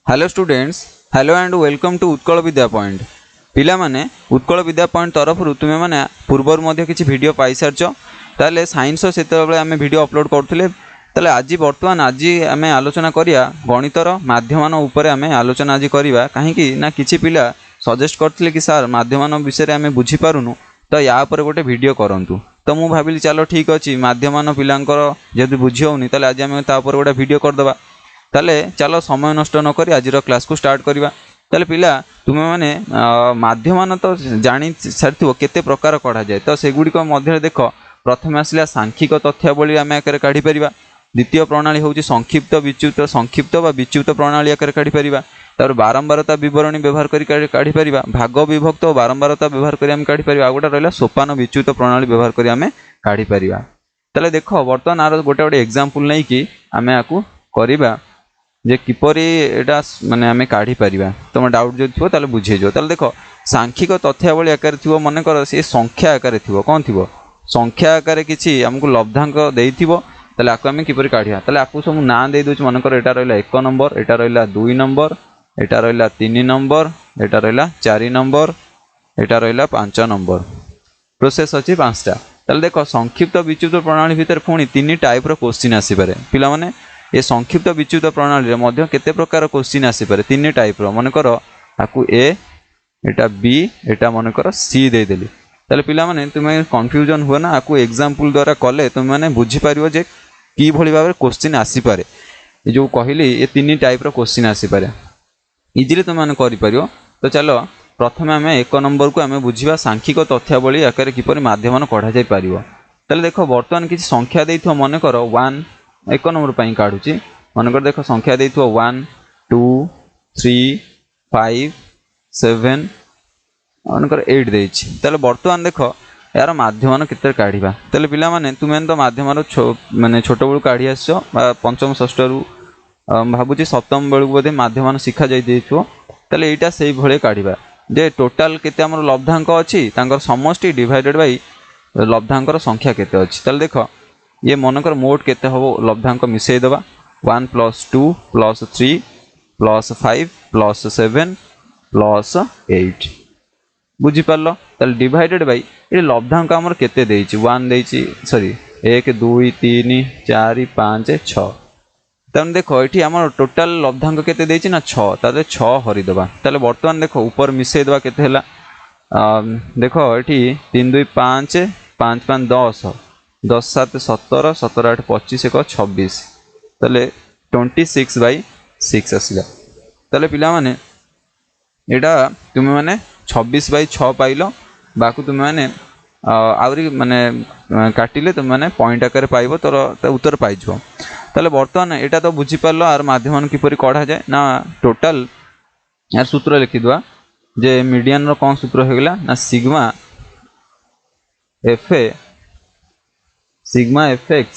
Hello students, hello and welcome to Utkal Vidya point. पिला माने Utkal Vidya point तरफ तुमे माने पूर्वर मध्य किछि वीडियो पाई सारछ। ताले साइंस सेतेबेले आमे वीडियो अपलोड करथुले। ताले आज वर्तमान आज आमे आलोचना करिया गणितर माध्यमान उपरे आमे आलोचना आज करिवा। काहेकि ना किछि पिला सजेस्ट करथिले कि सर माध्यमान विषय रे आमे बुझी पारुनु, तो या पर गोटे वीडियो करंतु। तो मु भाबिली चलो ठीक अछि, माध्यमान पिलांकर जदि बुझी होउनी ताले आज आमे ता पर गोटे वीडियो कर दबा। ताले चलो समय नष्ट न करी आज क्लास को स्टार्ट करिवा। ताले पिला तुमे माने माध्यमान तो जानी सारथिबो केते प्रकार कढा जाय। तो सेगुडी को मध्य देख, प्रथम आसला सांख्यिक तथ्यावली आमे आकर काढी परिबा। द्वितीय प्रणाली होची संक्षिप्त बा विच्युत प्रणाली आकर काढी परिबा। तार बारंबारता विवरणी व्यवहार करी काढी परिबा। भाग विभक्त और बारंबारता व्यवहार करी आमे काढी परिबा। गोटा रहला सोपान विच्युत प्रणाली व्यवहार करी आमे काढी परिबा। ताले देखो वर्तमान आरो गोटे एग्जांपल नै कि आमे आकु करिबा जे किपरि एटा माने आमे काढी परिबा। तुम डाउट जो थिबो ताले बुझे जो। ताले देखो सांख्यिक तथ्यावली आकार थिबो, मन कर से संख्या आकार थिबो। कोन थिबो? संख्या आकार किछि हमकु लब्धांक देइथिबो। ताले आकु आमे किपरि काढिया? ताले आकु सब ना देइ दोछ। मन कर एटा रहला 1 नंबर, एटा रहला 2 नंबर, एटा रहला 3 नंबर, एटा रहला 4 नंबर, एटा रहला 5 नंबर। प्रोसेस अछि 5टा। ताले देखो संक्षिप्त विच्युत प्रणाली भीतर पुणी 3 टाइप रो क्वेश्चन आसी पारे। पिला माने ये संक्षिप्त विच्युत प्रणाली मध्य केते प्रकार क्वेश्चन आसी पारे? 3 टाइप रो। मन कर आकु ए, एटा बी, एटा मन कर सी दे देली। ताले पिला माने तुमे कंफ्यूजन हुआ ना, आकु एग्जांपल द्वारा कले तुम माने बुझी पारिबो जे की भली भाबे क्वेश्चन आसी पारे। ए जो कहिली ये 3 टाइप रो क्वेश्चन आसी पारे, इजीली तुम माने करि परियो। तो चलो प्रथमे आमे 1 नंबर को आमे बुझिबा सांख्यिक तथ्यावली आकार किपरि माध्यमन कढा जाय पारिबो। ताले देखो वर्तमान किछि संख्या देइथो। मन कर 1 1 नंबर पई काढुची। मन कर देखो संख्या देइथो 1 2 3 5 7 मन कर 8 देइछि। ताले वर्तमान देखो यार माध्यमन केते काढिबा। ताले पिला माने तुमे तो माध्यमन माने छोट बळु काढी आछो, पंचम षष्ठ रु भाबुची सप्तम बेलू बोधे माध्यमान शिक्षा जाई देइथो। ताले एटा सेही भळे काढिबा जे टोटल केते हमर लब्धांक अछि, तांकर समष्टि डिवाइडेड बाय लब्धांकर संख्या केते अछि। ताले देखो ये मनकर मोट केते हबो लब्धांक मिसई दबा। 1 + 2 + 3 + 5 + 7 + 8 बुझी पारलो। ताले डिवाइडेड बाय ए लब्धांक हमर केते देइछि। 1 देइछि, सॉरी 1 2 3 4 5 6। तन देखो एठी हमर टोटल लब्धांक केते देइछि ना 6। ताले 6 हरि दबा। ताले वर्तमान देखो ऊपर मिसई दबा केते हला। देखो एठी 3 2 5 5 5 10 10 7 17 17 8 25 1 26। ताले 26/6 आसिला। ताले पिला माने एटा तुमे माने 26/6 पाइलो। बाकु तुमे माने आवरी माने काटिले तुमे माने पॉइंट आकार पाइबो, तोर उत्तर पाइजो। ताले वर्तमान एटा तो बुझी पारलो आर माध्यमन किपरि कढा जाय ना। टोटल यार सूत्र लिखि दुआ जे मीडियन रो कोन सूत्र हेगला ना sigma fx,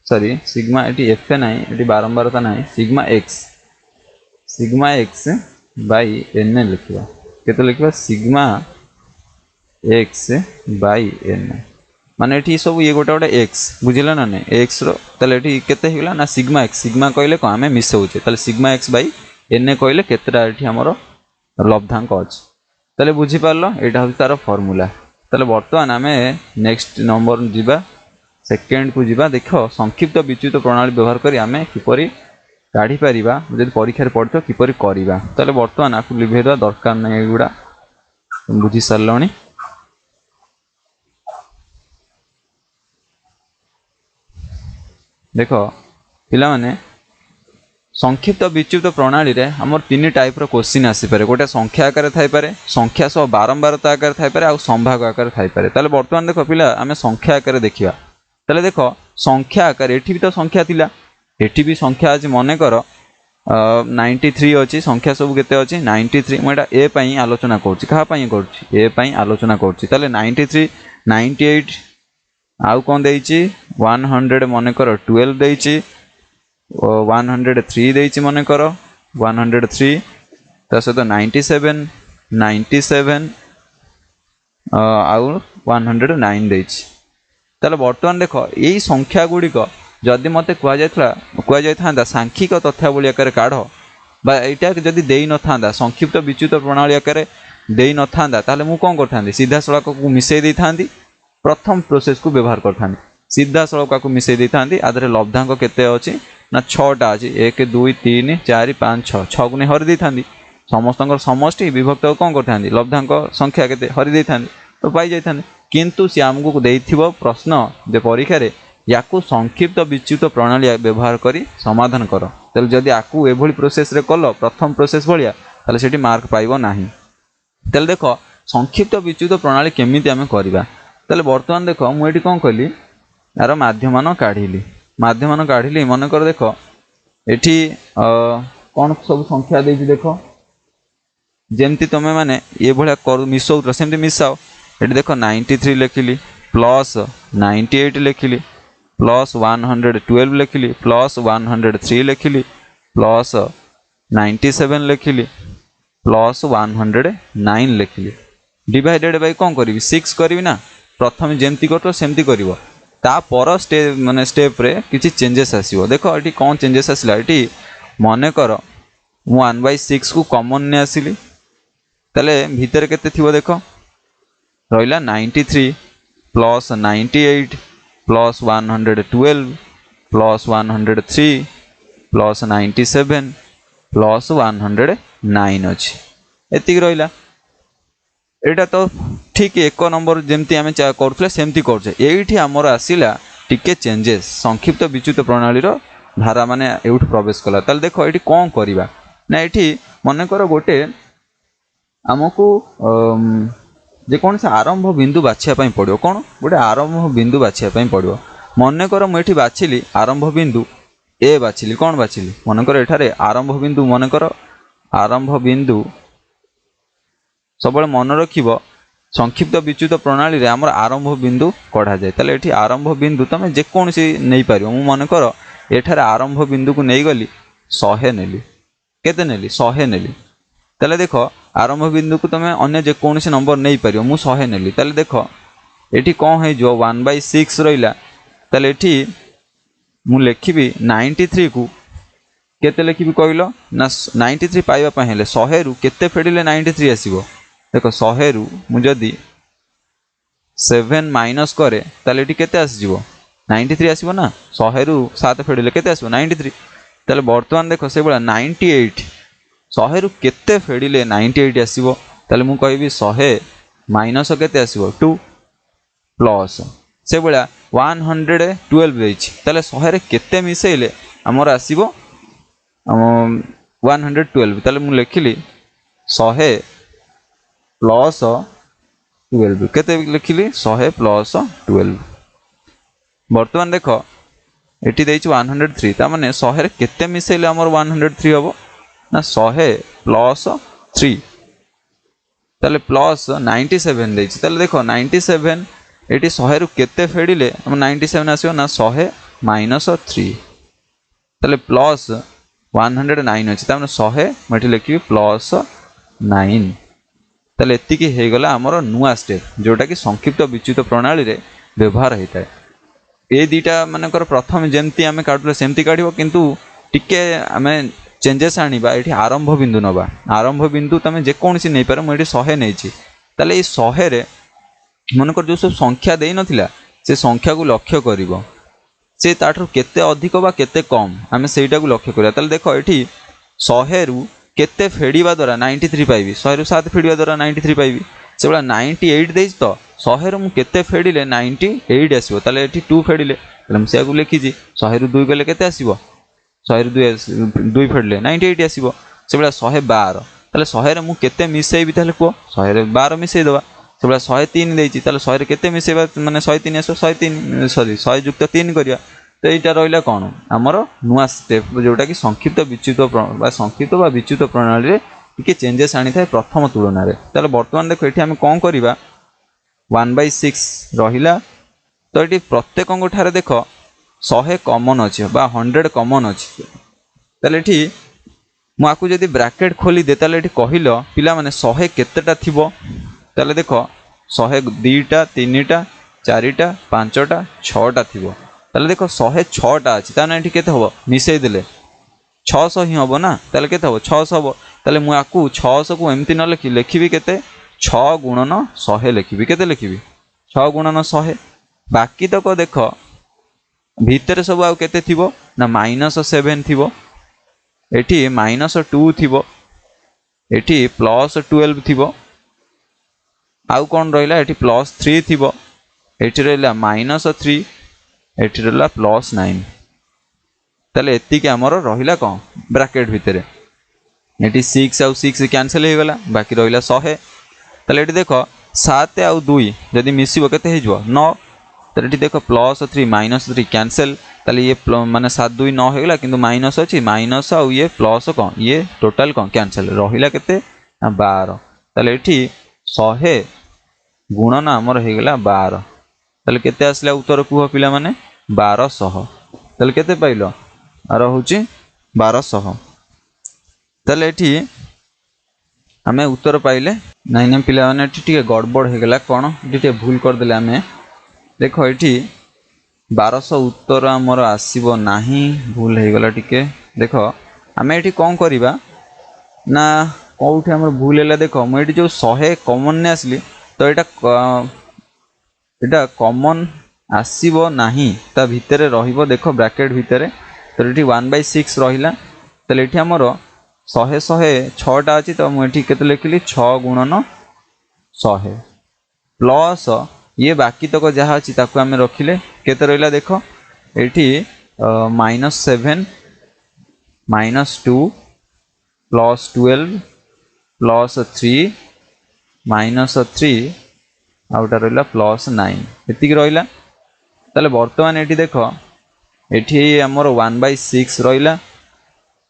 sorry sigma eighty F नाही, एटी बारंबारता नाही, सिग्मा x बाय n लिखिबा। केते लिखिबा? सिग्मा x बाय n माने एठी सब ये गोटा x बुझिला ना ने x रो। ताले एठी केते हेगला ना सिग्मा x। सिग्मा कहले को हमें मिसौचे। ताले सिग्मा x बाय n कहले केतेटा एठी हमरो लब्धांक अछि। ताले बुझी पारलो एटा हो तार फार्मूला। ताले वर्तमान आमे नेक्स्ट नंबर जिबा, सेकंड को जिबा। देखो संक्षिप्त विच्युत प्रणाली व्यवहार करी आमे किपरि काढी परिबा, जदि परीक्षा रे पढतो किपरि करिबा। ताले वर्तमान आकु लिभेदा दरकार नै एगुडा बुझी सरलणी। देखो पिला माने संक्षिप्त विच्युत प्रणाली रे हमर 3 टाइप रो क्वेश्चन आसी पारे। गोटे संख्या आकार थाई पारे, संख्या सह बारंबारता आकार थाई पारे, आ संभाग आकार थाई पारे। ताले वर्तमान देखो पिला आमे संख्या आकार देखिबा। ताले देखो संख्या आकार एठी भी तो संख्या थिला, एठी भी संख्या अछि। मने करो 93 अछि। संख्या सब केते अछि? 93। म एटा ए पई आलोचना करछि। कहा पई करछि? ए पई आलोचना करछि। ताले 93 98 आउ कोन देइछि? 100 मने करो 12 देइछि। 103 देइछि मने करो 103। ता सहित 97 97 आउ 109 देइछि। ताले वर्तमान देखो एई संख्या गुडी को जदि मते कुआ सांख्यिक तथ्यावली आकार काढ़ बा यहाँ जदि दे न था संक्षिप्त विच्युत प्रणाली आकार दे न था ताले मु कौन करथांती सीधा सड़क को मिसई दे थांती प्रथम प्रोसेस को व्यवहार करथांती सीधा सड़क को मिसई दे थांती आधे लब्धांक केते अछि ना 6टा अछि 1 2 3 4 5 6 6 को हरि दे थांती समस्त समष्टि विभक्त कौन करथांती लब्धांक संख्या केते हरि दे थांती तो पाई जाई थांती किंतु से आमको देथिबो प्रश्न जे परीक्षा रे याकू संक्षिप्त विच्युत प्रणाली व्यवहार करी समाधान कर तेल जदि आकू एभली प्रोसेस रे कल प्रथम प्रोसेस भलिया ताले सेठी मार्क पाइबो नाही तेल देखो संक्षिप्त विच्युत प्रणाली केमिति आमे करबा ताले वर्तमान देखो मु एठी कोन कहली यार माध्यमान काढिली मन कर देखो एठी कोन सब संख्या देछि देखो जेमती तमे माने ये भलिया कर मिसौ सेमती मिसाओ एठी देखो 93 लिखिली प्लस 98 लिखिली प्लस 112 लिखिली प्लस 103 लिखिली प्लस 97 लिखिली प्लस 109 लिखिली डिवाइडेड बाय कौन करी 6 करी ना प्रथम जेमती करतो सेमती करिवो ता पर स्टेप माने स्टेप रे किछि चेंजेस आसीबो देखो एठी कोन चेंजेस आसिला एठी मने कर 1/6 को कॉमन ने आसिली तले भीतर केते थिबो देखो रहिला 93 plus 98 plus 112 plus 103 plus 97 plus 109 अच्छी एति रहिला एटा तो ठीक एक नंबर जेमती आमे करथले सेमती करछे एठी हमर आसिला टिके चेंजेस संक्षिप्त विच्युत प्रणाली रो धारा माने एउठ प्रवेश कला ताल देखो एठी कोन करिबा ना एठी मने कर गोटे हमकु जे कौन से आरंभ बिंदु बाछिया पई पड़ियो कोन गोटे आरंभ बिंदु बाछिया पई पड़ियो मने कर मु एठी बाछिली आरंभ बिंदु ए बाछिली कोन बाछिली मने कर एठारे आरंभ बिंदु मने कर आरंभ बिंदु सबले मन रखिबो संक्षिप्त विच्युत प्रणाली रे हमर आरंभ बिंदु कढा जाय ताले एठी आरंभ बिंदु तमे जे कोनसी नै पारियो मु मने कर एठारे आरंभ बिंदु को नै गली 100 नेली केते नेली 100 नेली ताले देखो आरंभ बिंदु को तमे अन्य जे कोनसी नंबर नै पारियो मु 100 नेली ताले देखो एठी कोन हे जो 1/6 रहिला ताले एठी मु लेखिबी 93 को केते लेखिबी कहलो ना 93 पाइबा पय हेले 100 रु केते फेडिले 93 आसीबो देखो 100 रु मु जदी 7 माइनस करे ताले एठी केते आसीबो 93 आसीबो ना 100 रु 7 फेडिले केते आसीबो 93 ताले वर्तमान देखो से बळा 98 100 रु केते फेडिले 98 आसीबो ताले मु कहबी 100 माइनस केते आसीबो 2 प्लस से बळा 112 देछि ताले 100 रे केते मिसेइले हमर आसीबो 112 ताले मु लेखिली 100 प्लस 12 केते लिखिली 100 प्लस 12 वर्तमान देखो एटी देछि 103 ता माने 100 रे केते मिसेइले हमर 103 हबो ना 100 प्लस 3 ताले प्लस 97 देछि ताले देखो 97 एटी 100 रु केते फेडिले हम 97 आसीबो ना 100 माइनस 3 ताले प्लस 109 अछि ता माने 100 मठी लिखि प्लस 9 ताले एतिकी हे गला हमर नुआ स्टेप जोटा कि संक्षिप्त विच्युत प्रणाली रे व्यवहार हेता ए दीटा मानकर प्रथम जेमती आमे काढले सेमती काढिबो किंतु टिके आमे चेंजेस आनिबा एठी आरंभ बिंदु नबा आरंभ बिंदु तमे जे कोनसी नै पारे म एठी 100 नैछि ताले ए 100 रे मनकर जो सब संख्या देई नथिला से संख्या को लक्ष्य करिवो से ताठर केते अधिक बा केते कम आमे सेटा को लक्ष्य करिया ताले देखो एठी 100 रु केते फेडिबा द्वारा 93 पाइबी 100 रु 7 फेडिबा द्वारा 93 पाइबी से बळा 98 देइछ तो 100 रु मु केते फेडिले 98 आसीबो ताले एठी 2 फेडिले ताले हम सेया को लिखि जी 100 रु 2 गले केते आसीबो 100 रु 2 फेडिले 98 आसीबो से बळा 112 ताले 100 रे मु केते मिसेइबी ताले को 100 रे 12 मिसेइ दबा से बळा 103 देइछि ताले 100 रे केते मिसेइबा माने 103 आसो 103 सॉरी 100 युक्त 3 करिया तो एटा रहिला कोन हमर नुआ स्टेप जोटा कि संक्षिप्त विच्युत बा संक्षिप्त बा विच्युत प्रणाली रे टिके चेंजेस आनी थाए प्रथम तुलना रे ताले वर्तमान देखो एठी हम कोन करिबा 1/6 रहिला तो एठी प्रत्येक अंगठारे देखो 100 कॉमन अछि बा 100 कॉमन अछि ताले एठी मु आकु जदी ब्रैकेट खोली दे ताले एठी कहिलो पिला माने 100 केतेटा थिबो ताले देखो 100 2टा 3टा 4टा 5टा 6टा थिबो ताले देखो 106टा अछि ताने एठी केते हबो मिसई देले 600 ही हबो ना ताले केते हबो 600 हबो ताले मु आकु 600 को एमती न लिखि लिखिबी केते 6 गुणन 100 लिखिबी केते लिखिबी 6 गुणन 100 बाकी तक देखो भितर सब आउ केते थिबो ना -7 थिबो एठी -2 थिबो एठी +12 थिबो आउ कोन रहिला एठी +3 थिबो एठी रहिला -3 एठी रहिला +9 ताले एति के हमर रहिला कोन ब्रैकेट भितरे एठी 6 आउ 6 कैंसिल हे गला बाकी रहिला 100 ताले एठी देखो 7 आउ 2 जदी मिसिबो केते हे जबो 9 ताले एठी देखो +3 -3 कैंसिल ताले ये माने 7 2 9 हे गला किंतु माइनस अछि माइनस आउ ये प्लस कोन ये टोटल कोन कैंसिल रहिला केते 12 ताले एठी 100 गुणन हमर हे गला 12 ताले केते आसला उत्तर कुह पिला माने 1200 ताले केते पाइलो आरो होची 1200 ताले एठी हमें उत्तर पाइले नहीं ना पिला माने एठी टिके गड़बड़ हे गला कोन एठी भूल कर देले हमें देखो एठी 1200 उत्तर हमर आसीबो नाही भूल हे गला टिके देखो हमें एठी कोन करिबा ना कोउठी हमर भूल हैला देखो म एठी जो 100 कॉमन ने आसली तो एटा कॉमन आसीबो नाही ता भितरे रहिबो देखो ब्रैकेट भितरे तो एठी 1/6 रहिला तले एठी हमर 100 6टा अछि तो म एठी केते लिखिली 6 गुणन 100 प्लस ये बाकी तक जहाँ अछि ताकू हमें रखिले केते रहिला देखो एठी -7 -2 +12 +3 -3 आउटा रहिला +9 एतिक रहिला ताले वर्तमान एठी देखो एठी हमर 1/6 रहिला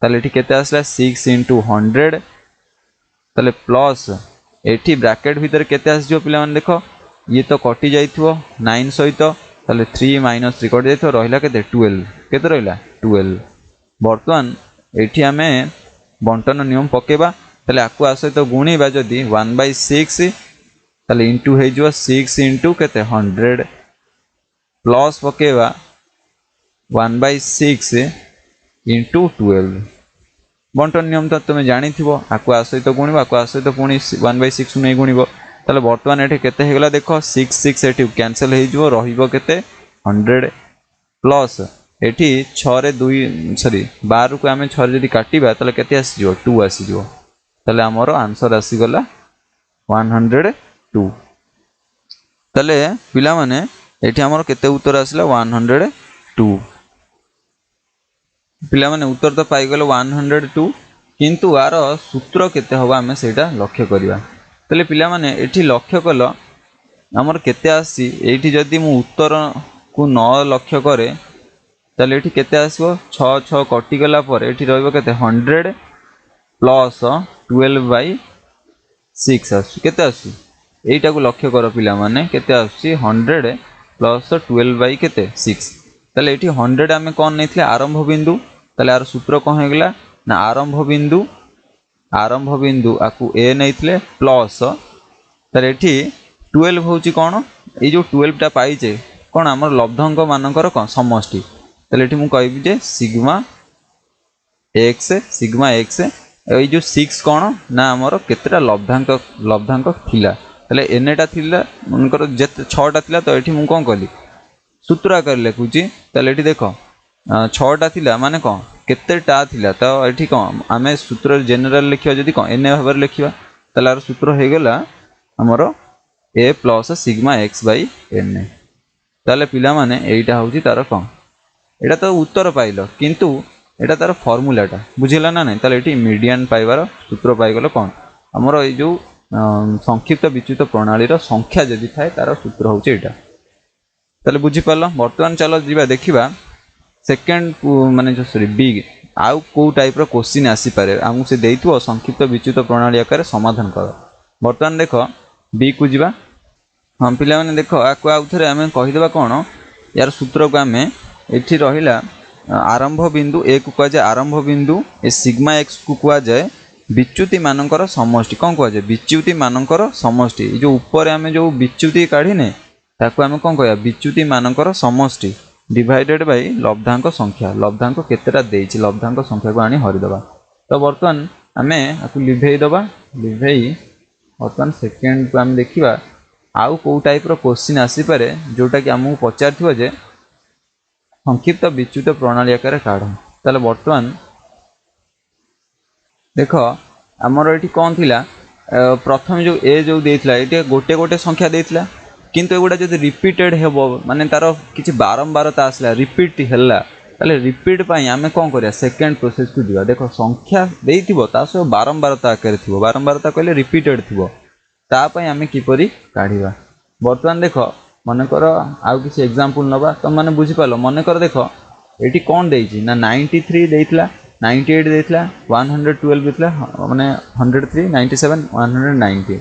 ताले एठी केते आसला 6 * 100 ताले प्लस एठी ब्रैकेट भीतर केते आस जो पिला मन देखो ये तो कटि जाइथो 9 सहित ताले 3 - 3 कटि जाइथो रहिला केते 12 केते रहिला 12 वर्तमान एठी हमें बंटन नियम पकेबा ताले आकु आसे तो गुणीबा जदी 1/6 ताले इनटू हे जो 6 * केते 100 प्लस पकेबा 1/6 * 12 बंटन नियम तो तुम जानी थी आकु आसे तो गुणिबा आकु आसे तो पुणी 1/6 नहीं गुणिबो ताले वर्तमान एठी केते हे गला देखो 6 6 एठी कैंसिल हे जो रहिबो केते 100 प्लस एठी 6 रे 2 सॉरी 12 को हमें 6 जदी काटिबा ताले केते आसी जो 2 आसी जो ताले हमरो आंसर आसी गला 102 ताले पिला माने एठी हमरो केते उत्तर आसिला 102 पिला माने उत्तर तो पाई गलो 102 किंतु आर सूत्र केते होबा हमें सेटा लक्ष्य करिबा तले पिला माने एठी लक्ष्य कलो हमर केते आसी एठी जदी मु उत्तर को 9 लक्ष्य करे तले एठी केते आसीबो 6 6 कटि गला पर एठी रहइबो केते 100 प्लस 12/6 आसी केते आसी एटा को लक्ष्य करो पिला माने केते आसी 100 प्लस 12 केते 6 तले एठी 100 हमें कोन नेथिले आरंभ बिंदु तले आर सूत्र कोन हे गला ना आरंभ बिंदु आकु ए नेथिले प्लस तले एठी 12 होची कोन ए जो 12 टा पाइजे कोन हमर लब्धांक मानकर कोन समष्टि तले एठी मु कहबी जे सिग्मा x ए जो 6 कोन ना हमर केतेटा लब्धांक थिला तले एनेटा थिला मनकर जे 6 टा थिला तो एठी मु कोन कहली सूत्र आकर लिखुची तले एठी देखो 6 टा थिला माने कोन केतेटा थिला तो एठी कोन आमे सूत्र जनरल लिखियो जदी कोन एने भाबर लिखिबा तलार सूत्र हे गेला हमरो a + सिग्मा x/n ताले पिला माने एटा होची तार कोन एटा तो उत्तर पाइलो किंतु एटा तार फार्मूलाटा बुझिला ना नै ताले एठी मीडियन पाइबार सूत्र पाइ गेलो कोन हमरो ए जो संक्षिप्त विच्युत प्रणाली रो संख्या जदी थाए तार सूत्र होची एटा ताले बुझी पालो वर्तमान चलो जीवा देखिबा सेकंड माने जो सॉरी बी आउ को टाइप रो क्वेश्चन आसी पारे हमु से देइथो संक्षिप्त विच्युत प्रणाली आकार समाधान करो वर्तमान देखो बी को जीवा हम पिला माने देखो आकु आउ थरे हमें कहि देबा कोन यार सूत्र को हमें एठी रहिला आरंभ बिंदु ए को कह जाय आरंभ बिंदु ए सिग्मा x को कह जाय विच्युति मानकर समष्टि कोन कह जाय विच्युति मानकर समष्टि जो ऊपर हमें जो विच्युति काढी ने ताकू हमें कोन कहया विच्युति मानकर समष्टि डिवाइडेड बाय लब्धांक संख्या लब्धांक केतेटा देइछि लब्धांक संख्या को आनी हरिदबा। तो बर्तमान आमे आकु लिभेई दबा लिभेई बर्तमान सेकेंड को आम देखा आउ कौ टाइप रो क्वेश्चन आसी पारे जोटा कि आमको पचार जे संक्षिप्त विच्युत प्रणाली आकार काढ़। ताले बर्तमान देख आमर ये कौन थी प्रथम जो ए जो देता ये गोटे गोटे संख्या देता किंतु एगुड़ा जो रिपीटेड हे माने तार किसी बारंबारता आसला रिपीट है ताले रिपीट पाई आमे कौन करिया सेकेंड प्रोसेस को दिवा। देखो संख्या देइथिबो ता सह बारंबारता आकार थिबो बारंबारता कहले रिपीटेड थिबो ता पई आमे किपरि काढिबा। वर्तमान देख मनकर आउ किसी एग्जांपल नबा तुम माने बुझी पालो मनकर देख एटी कौन देइछि ना 93 देइतला 98 देइतला 112 देइतला माने 103 97 190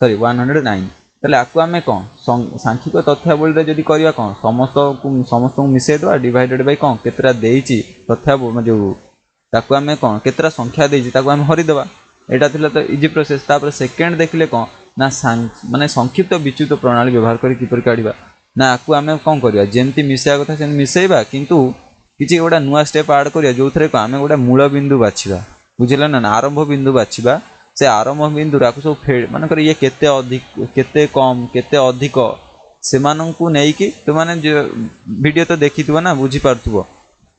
सॉरी 109 ताले आकु आमे कौन सांख्यिक तथ्यावली जदि करिया कौन समस्त को मिसेइ दवा डिवाइडेड बाय कौन केतरा देइछि तथ्यावली जो ताकु आमे कौन केतरा संख्या देइछि ताकु आमे हरि दवा एटा थिला तो इजी प्रोसेस। तापर सेकेंड देखले कौन ना माने संक्षिप्त विच्युत प्रणाली व्यवहार करी किपर काढिबा ना आकु आमे कौन करिया जेमति मिसेया कथा सेन मिसेइबा किंतु किछि गोटा नुआ स्टेप ऐड करिया जोथरे को आमे गोटा मूल बिंदु बाछिबा बुझिला ना आरंभ बिंदु बाछिबा से आरंभ बिंदु राकु सब फेड माने कर ये केते अधिक केते कम केते अधिक से माननकु नेई कि तो माने वीडियो तो देखिथिबो ना बुझी पारथिबो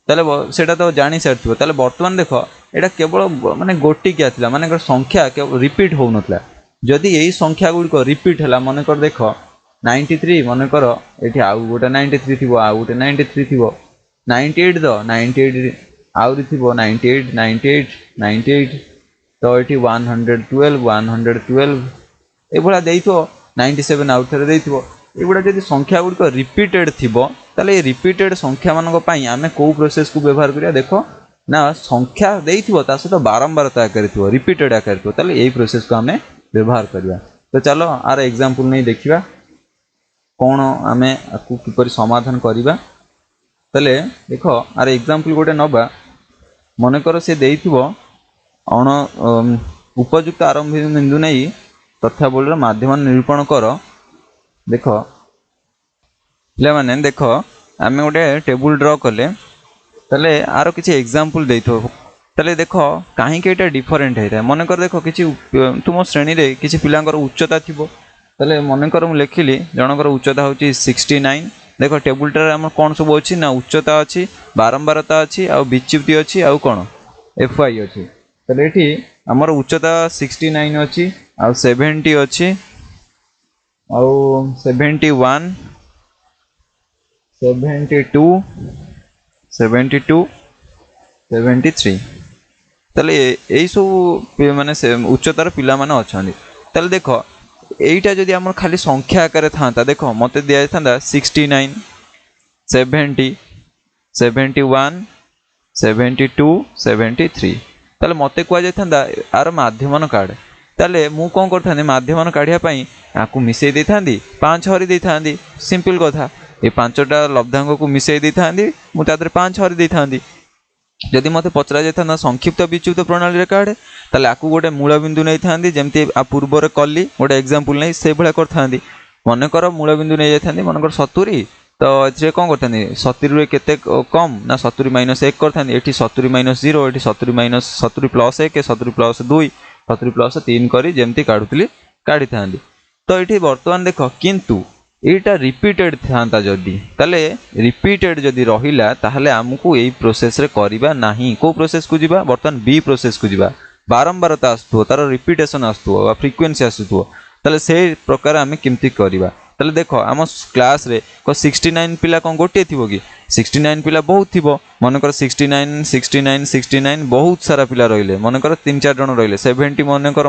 ताले सेटा तो जानि सारथिबो। ताले वर्तमान देखो एटा केवल माने गोटी क्या थिला माने कर संख्या केवल रिपीट हो नथला जदि यही संख्या गुडी को रिपीट हला माने कर देखो 93 माने कर एठी आउ गोटा 93 थिबो आउ गोटे 93 थिबो 98 दो 98 आउरी थिबो 98 98 98 तो ये 112 112 ये देइथो 97 आउट थरे देइथो एगुड़ा जदि संख्या गुड़िक रिपीटेड थिबो ताले ये रिपीटेड संख्या मानक पई आमे को प्रोसेस को व्यवहार करिया देखो ना संख्या देइथिबो ता सहित बारंबारता आकार थिबो रिपीटेड आकार थिबो ताले एई प्रोसेस को आमे व्यवहार करिया। तो चलो आर एग्जांपल नै देखिबा कोन आमे आकु किपरि समाधान करिबा। ताले देखो आर एग्जांपल गोटे नबा मने कर से देइथिबो अण उपयुक्त आरंभ बिंदु नहीं तथ्यावलीर माध्यम निरूपण कर। देख पे देख आम गोटे टेबुल ड्र कले ताले आर किसी एग्जांपल देथो ताले देख कहीं यहाँ डिफरेंट होता है मनकर देख कि तुम श्रेणी रे किसी पिलांकर उच्चता थी ताले मनकर मुझे लिखिली जनकर उच्चता हूँ 69 देख टेबुलटार आम कौन सब अच्छी ना उच्चता अच्छी बारंबारता अच्छी आ विच्युति अच्छी आउ कौन FY अच्छी ताले एठी हमर उच्चता 69 अच्छी आ 70 अच्छी आ 71 72 72 73 ताले एई सब माने उच्चतार पिला माने अछंदी। ताले देखो एईटा जदि हमर खाली संख्या आकार थांता देखो मते दिया थांदा 69 70 71 72 73 ताले मते कुआ जाइथांदा आर माध्यमन काढ ताले मु कोन करथांदी माध्यमन काढिया पई आकु मिसेई देथांदी 5 हरि देथांदी सिंपल कथा ए पांचटा लब्धांक को मिसेई देथांदी मु तादरे 5 हरि देथांदी। जदि मते पचरा जाइथांदा संक्षिप्त विच्युत प्रणाली रे काढ ताले आकु गोटे मूल बिंदु नै थांदी जेमति आ पूर्व रे कल्ली गोटे एग्जांपल नै से भले करथांदी मने कर मूल बिंदु नै जाइथांदी मन कर 70 तो ये कौन करते 70 केते कम ना 70 माइनस 1 करते ये 70 माइनस 0 ये 70 माइनस 70 प्लस 1 70 प्लस 2 70 प्लस 3 करी जमती काढ़ुली काढ़ी था। तो ये बर्तमान देख किंतु यहाँ रिपीटेड था जदि ताले रिपीटेड जदि रहिला ताहले आमको यही प्रोसेस रे करिबा नाही को प्रोसेस को जिबा बर्तमान बी प्रोसेस को जिबा बारंबारता आसुथो तार रिपीटेशन आसुथो फ्रिक्वेंसी आसुथो ताले से प्रकार आम केमती करिबा। ताले देखो आम क्लास रे 69 पिला कौन गोटे थी कि 69 पिला बहुत थी मनकर 69 69 69 बहुत सारा पिला रहिले मनकर 3-4 जन रहिले 70 मनकर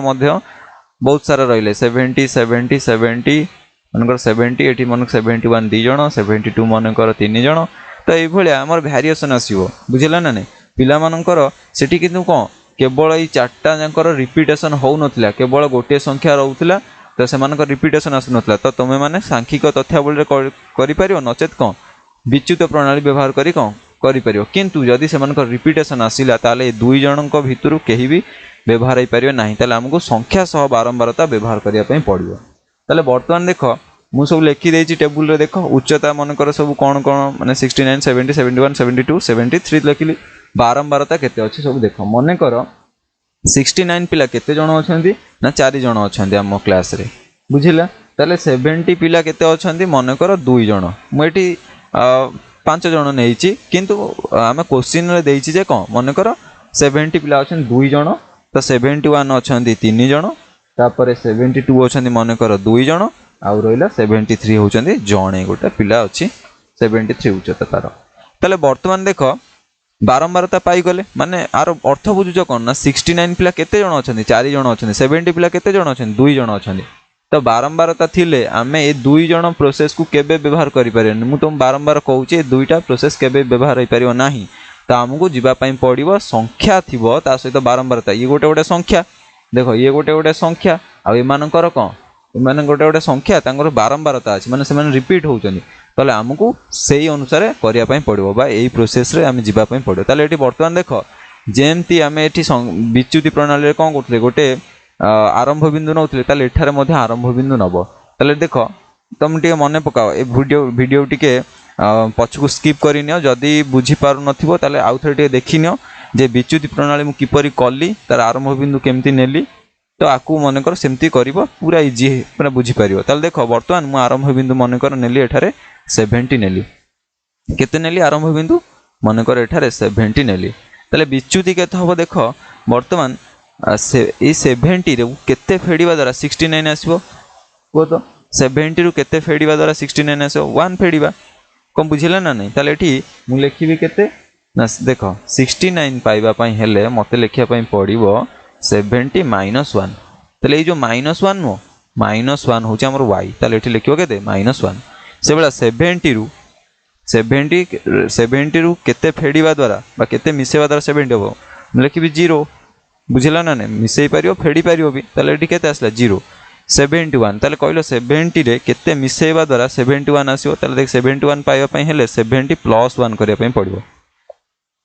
बहुत सारा रहिले 70 70 70 मनकर 70 एटी मनक 71 2 जन 72 मनकर 3 जन तो ये आमर भेरिएसन आसो बुझेगा ना नहीं पिला मनकर सेठी किंतु कौन केवल ये 4टा जाकर रिपीटेशन हो नथिला केवल गोटे संख्या रहउथिला तो से रिपीटेशन आसुनथला। तो तुम्हें माने सांख्यिक तथ्यावली करिपारियो नचेत कौन विच्युत प्रणाली व्यवहार करी कौन करिपारियो किंतु जदि से रिपीटेशन आसिला ताले 2 जनक भितरु केही भी व्यवहार हो पारियो नाही ताले हमको संख्या सह बारंबारता व्यवहार करिया पई पड़ियो। ताले वर्तमान देख मु सब लिखि देछि टेबुल रे देख उच्चता मनकर सब कौन कौन माने 69 70 71 72 73 लिखिली बारंबारता केते अछि सब देख मनकर 69 पिला केते जण अछंती ना 4 जण अछंती हम क्लास रे बुझिला ताले 70 पिला केते अछंती मनकर 2 जण मु एठी 5 जण नेइछि किंतु आमे क्वेश्चन रे देइछि जे कोन मनकर 70 पिला अछन 2 जण तो 71 अछंती 3 जण तापर 72 अछंती मनकर 2 जण आउ रहिला 73 होचंदी जणे गोटे पिला अछि 73 उच्चता तार ताले वर्तमान देख बारंबारता पाई गले माने आर अर्थ बुझुछ कोन ना 69 पिला केते जण अछंती 4 जण अछंती 70 पिला केते जण अछंती 2 जण अछंती तो बारंबारता थिले आमे ए 2 जण प्रोसेस को केबे व्यवहार करि परियन मु तुम बारंबार कहूची ए दुईटा प्रोसेस केबे व्यवहार होई परियो नाही तो हमको जीवा पई पड़िबो संख्या थिबो ता सहित बारंबारता ये गोटे गोटे संख्या देखो ये गोटे गोटे संख्या आ एमानकर कोन एमान गोटे गोटे संख्या तांकर बारंबारता अछि माने से माने रिपीट होउचनी तले हमको सेही अनुसार करिया पई पड़िबो बा एई प्रोसेस रे आमे जीवा पई पड़िबो तले एठी वर्तमान देखो जेमती आमे एठी विच्युति प्रणाली रे कोन करथले गोटे आरंभ बिंदु नउथले तले एठारे मध्ये आरंभ बिंदु नबो तले देखो तुम टिके मने पकाओ ए वीडियो टिके पछकु स्किप करि नियो जदी बुझी पारु नथिबो तले आउथरे टिके देखि नियो जे विच्युति प्रणाली मु किपरि कल्ली तार आरंभ बिंदु केमती नेली तो आकु मनकर सेमती करिवो पूरा इजी पूरा बुझी पारिवो तले देखो वर्तमान मु आरंभ बिंदु मनकर नेली एठारे 70 नेली केते नेली आरंभ बिंदु मनकर एठारे 70 नेली तले विच्युति केते हबो देखो वर्तमान ए 70 रे केते फेडिबा द्वारा 69 आसीबो को तो 70 रु केते फेडिबा द्वारा 69 आसीबो 1 फेडिबा कम बुझिला ना नहीं तले एठी मु लेखिबी केते ना देखो 69 पाइबा पई हेले मते लेखिया पई पड़िबो 70 -1 तले ए जो -1 नो -1 होची हमर y तले एठी लिखियो केते -1 से बेला 70 रु केते फेडिबा द्वारा बा केते मिसेबा द्वारा 70 हो लिखिबी 0 बुझिला ना नहीं मिसेई पारियो फेडी पारियो भी तले एठी केते आसला 0 71 तले कहलो 70 रे केते मिसेबा द्वारा 71 आसीयो तले देख 71 पाइबा पई हेले 70 + 1 करिया पई पड़िबो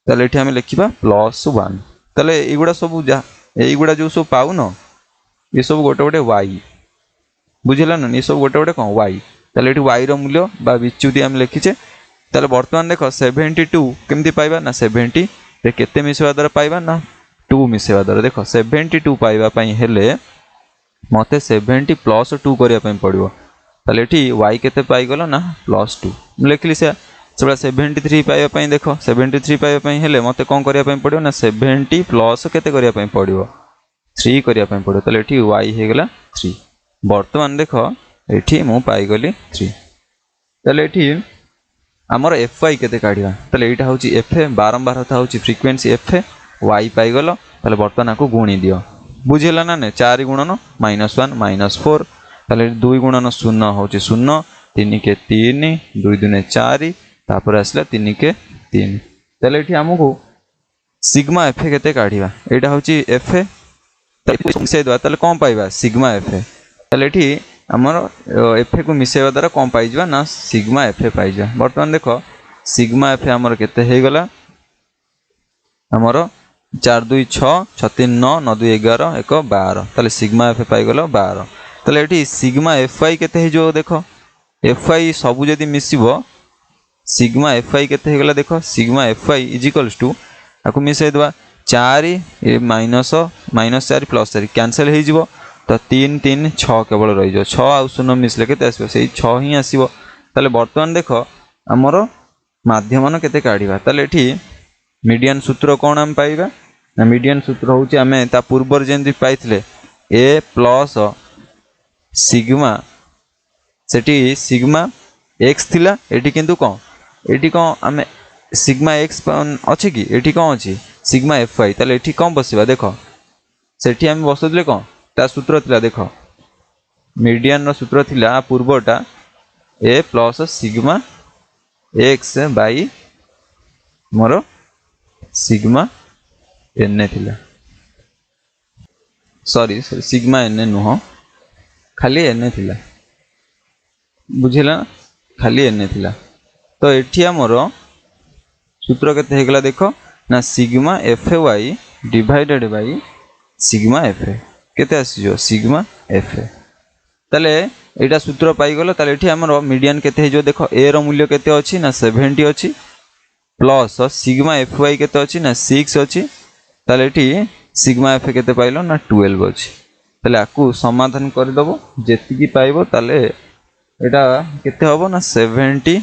तले एठी हम लिखिबा +1 तले एगुडा सब जा एगुडा जो सब पाउ न ये सब गोटे गोटे y बुझिला ना ये सब गोटे गोटे कोन y तले एठी y रो मूल्य बा विच्युति हम लिखिचे तले वर्तमान देखो 72 केमती पाइबा ना 70 रे केते मिसेबा द्वारा पाइबा ना 2 मिसेबा द्वारा देखो 72 पाइबा पई हेले मते 70 + 2 करिया पई पड़िबो तले एठी y केते पाई गलो ना +2 लिखली से 73 पाइबा पई देखो 73 पाइबा पई हेले मते कोन करिया पई पड़िबो ना 70 प्लस केते करिया पई पड़िबो 3 करिया पई पड़िबो तले एठी y हे गेला 3 वर्तमान देखो एठी मु पाई गली 3 तले एठी हमर fy केते काढिबा तले एटा होची f बारंबारता होची फ्रीक्वेंसी f y पाई गलो तले वर्तमान आको गुणी दियो बुझिला ना ने 4 गुणन -1 -4 तले 2 गुणन 0 होची 0 3 के 3 2 दुने 4 तापर आसला 3 के 3 तले एठी हमको सिग्मा f केते काढिबा एटा होची f तले मिसेइ दवा तले कोन पाइबा सिग्मा f तले एठी हमर f को मिसेबा द्वारा कोन पाइ जबा ना सिग्मा f पाइ जा वर्तमान देखो सिग्मा f हमर केते हे गला हमर 4 2 6 6 3 9 9 2 11 1 12 तले सिग्मा f पाइ गलो 12 तले एठी सिग्मा fy केते हे जो देखो fy सब जदी मिसिबो सिग्मा fy केते हे गला देखो सिग्मा fy = आको मिसेइ दवा 4 -4 + 4 कैंसिल हे जिवो तो 3 3 6 केवल रहि जो 6 आ 0 मिसले केते आसीबो सेही 6 ही आसीबो तले वर्तमान देखो हमरो माध्यमन केते काढिबा तले एठी मीडियन सूत्र कोन हम पाइबा ना मीडियन सूत्र होची हमें ता पूर्वर जेंति पाइथले a plus sigma Sethi sigma x थिला एठी किंतु कोन एठी कोन हमें सिग्मा x अछि कि एठी कोन अछि सिग्मा fy तले एठी कोन बसिबा देखो सेठी हम बसुतले कोन ता सूत्र थिला देखो मीडियन रो सूत्र थिला पूर्वटा a plus sigma x by more sigma n थिला सॉरी सिग्मा n नुह खाली n थिला बुझिला खाली n थिला तो एठी हमर सूत्र केते हेगला देखो ना sigma fy divided by sigma f केते आसी जो सिग्मा f ताले एटा सूत्र पाइगल ताले एठी हमर मीडियन केते हे जो देखो ए रो मूल्य केते अछि ना 70 अछि प्लस सिग्मा एफ वाई केते अछि ना 6 अछि ताले एठी सिग्मा एफ केते पाइलो ना 12 अछि ताले आकु समाधान कर दबो जेति की पाइबो ताले एटा केते हबो ना 70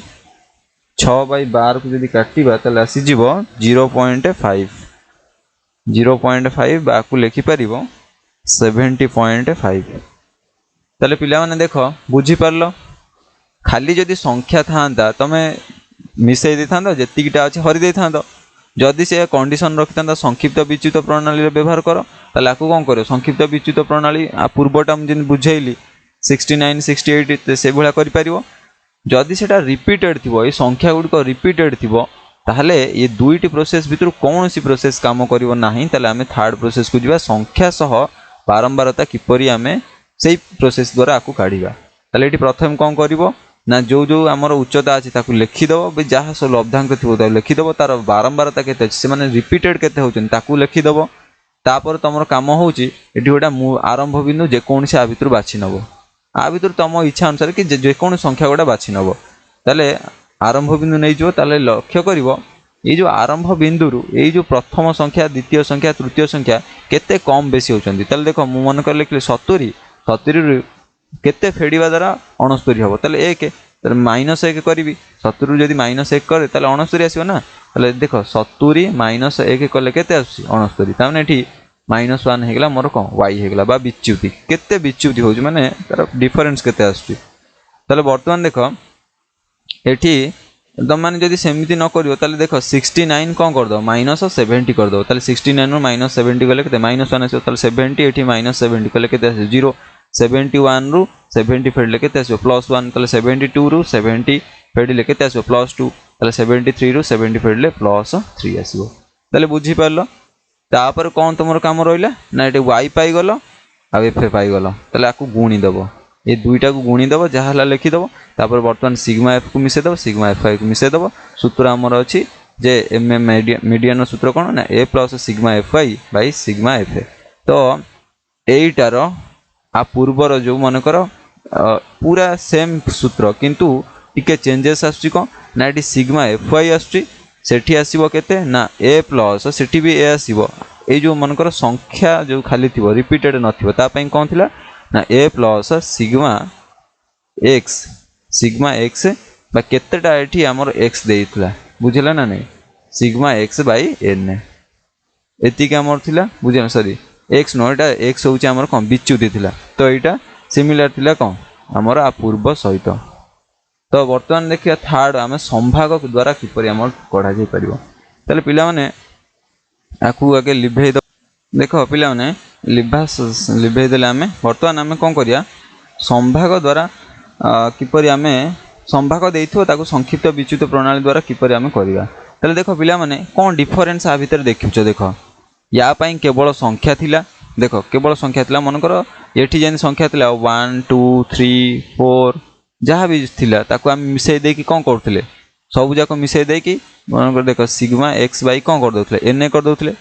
6/12 को जदि काटिबा ताले आसी जीवो 0.5 0.5 बाकु लिखि परिबो 70.5 ताले पिला माने देखो बुझी पारलो खाली जदि संख्या थांता तमे मिसई दे थांतो जेतिकिटा अछि हरि दे थांतो जदि से कंडीशन रखितांता संक्षिप्त विच्युत प्रणाली रे व्यवहार करो ताले आकु कोन करियो संक्षिप्त विच्युत प्रणाली आ पूर्वटा हम जिन बुझैली 69 68 से भला करि परिबो जदि सेटा रिपीटेड थिबो ए संख्या गुडी को रिपीटेड थिबो ताहले ये दुईटी प्रोसेस भितर कौन सी प्रोसेस काम करिवो नाही ताले हमें थर्ड प्रोसेस को जिबा संख्या सह बारंबारता किपरि हमें सेही प्रोसेस द्वारा आकु काढिबा ताले एठी प्रथम कोन करिवो ना जो जो हमर उच्चता अछि ताकु लिखि दबो बे जहा सब लब्धांक थिबो ता लिखि दबो तार बारंबारता केते अछि से माने रिपीटेड केते होचन ताकु लिखि दबो तापर तमर काम होउची एठी गोटा आरंभ बिंदु जे कोन से आ भितर बाछि नबो आ भितर तम इच्छा अनुसार कि जे कोन संख्या गोटा बाछि नबो ताले आरंभ बिंदु नै जो ताले लक्ष्य करिवो ए जो आरंभ बिंदु रु ए जो प्रथम संख्या द्वितीय संख्या तृतीय संख्या केते कम बेसी होचंदी ताले देखो मु मन कर लिखले 70 70 केते फेडिबा द्वारा 69 हबो ताले 1 ताले -1 करबी 70 जदी -1 करे ताले 69 आसीबो ना ताले देखो 70 -1 कले केते आसी 69 ताने एठी -1 हेगला मोर कोन y हेगला बा विच्युति केते विच्युति होज माने तार डिफरेंस केते आसी ताले वर्तमान देखो एठी तम माने जदी सेमिति न करियो ताले देखो 69 कोन कर दो -70 कर दो ताले 69 रो -70 कले केते -1 आसीबो ताले 70 एठी -70 कले केते आसी 0 71 रु 70 फेडले केते आसीबो +1 ताले 72 रु 70 फेडले केते आसीबो +2 ताले 73 रु 70 फेडले +3 आसीबो ताले बुझी पारलो तापर कोन तमर काम रहिला ना एठी y पाई गलो आ f पाई गलो ताले आकु गुणी दबो ए दुईटा को गुणी दबो जहा हला लिखि दबो तापर वर्तमान सिग्मा f को मिसे दबो सिग्मा f को मिसे दबो सूत्र हमर अछि जे mm मीडियन सूत्र कोन ना a + sigma fi by sigma f तो एइटार आ पूर्वर जो मन करो पूरा सेम सूत्र किंतु टिके चेंजेस आछि को ना एटी सिग्मा fi आछि सेठी आसीबो केते ना a प्लस सेठी भी a आसीबो ए जो मन करो संख्या जो खाली थिबो रिपीटेड नथिबो ता पई कोन थिला ना a प्लस सिग्मा x बा केतेटा एठी हमर x देइतला बुझिला ना नै सिग्मा x बाय n एति के हमर थिला बुझिला सॉरी x नोटा x होउची हमर कोन विच्युति थिला तो एटा सिमिलर थिला कोन हमर आ पूर्व सहित तो वर्तमान देखिया थर्ड हमें संभाग द्वारा किपरि हमर कढा जाय परिबो तले पिला माने आकु आके लिभे देखो पिला माने लिभे देले हमें वर्तमान हमें कोन करिया संभाग द्वारा किपरि हमें संभाग देइथो ताकु संक्षिप्त विच्युत प्रणाली द्वारा किपरि हमें करिया तले देखो पिला माने कोन डिफरेंस आ भीतर देखिछो देखो या पई केवल संख्या थिला देखो केवल संख्या थिला मन करो एठी जेन संख्या थिला 1 2 3 4 जहाँ भी थिला ताकु हम मिसई दे कि कोन करथले सब जाको मिसई दे कि मन कर देखो सिग्मा x बाय कोन कर दोथले n कर दोथले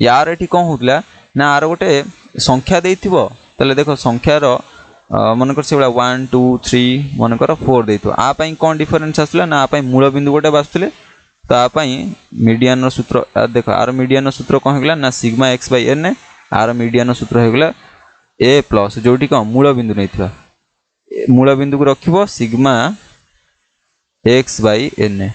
यार एठी कोन होतला ना आर गोटे संख्या देइथिबो तले देखो संख्या रो मन कर सेबला 1 2 3 मन कर 4 देइथो आ पई कोन डिफरेंस आसला ना आ पई मूल बिंदु गोटे बासथले तो आ पई मीडियन रो सूत्र देखो आर मीडियन रो सूत्र कोन हेगला ना sigma x by n or median रो सूत्र हेगला a प्लस जोटी को मूल बिंदु नैथिबा मूल बिंदु को रखिबो सिग्मा x बाय n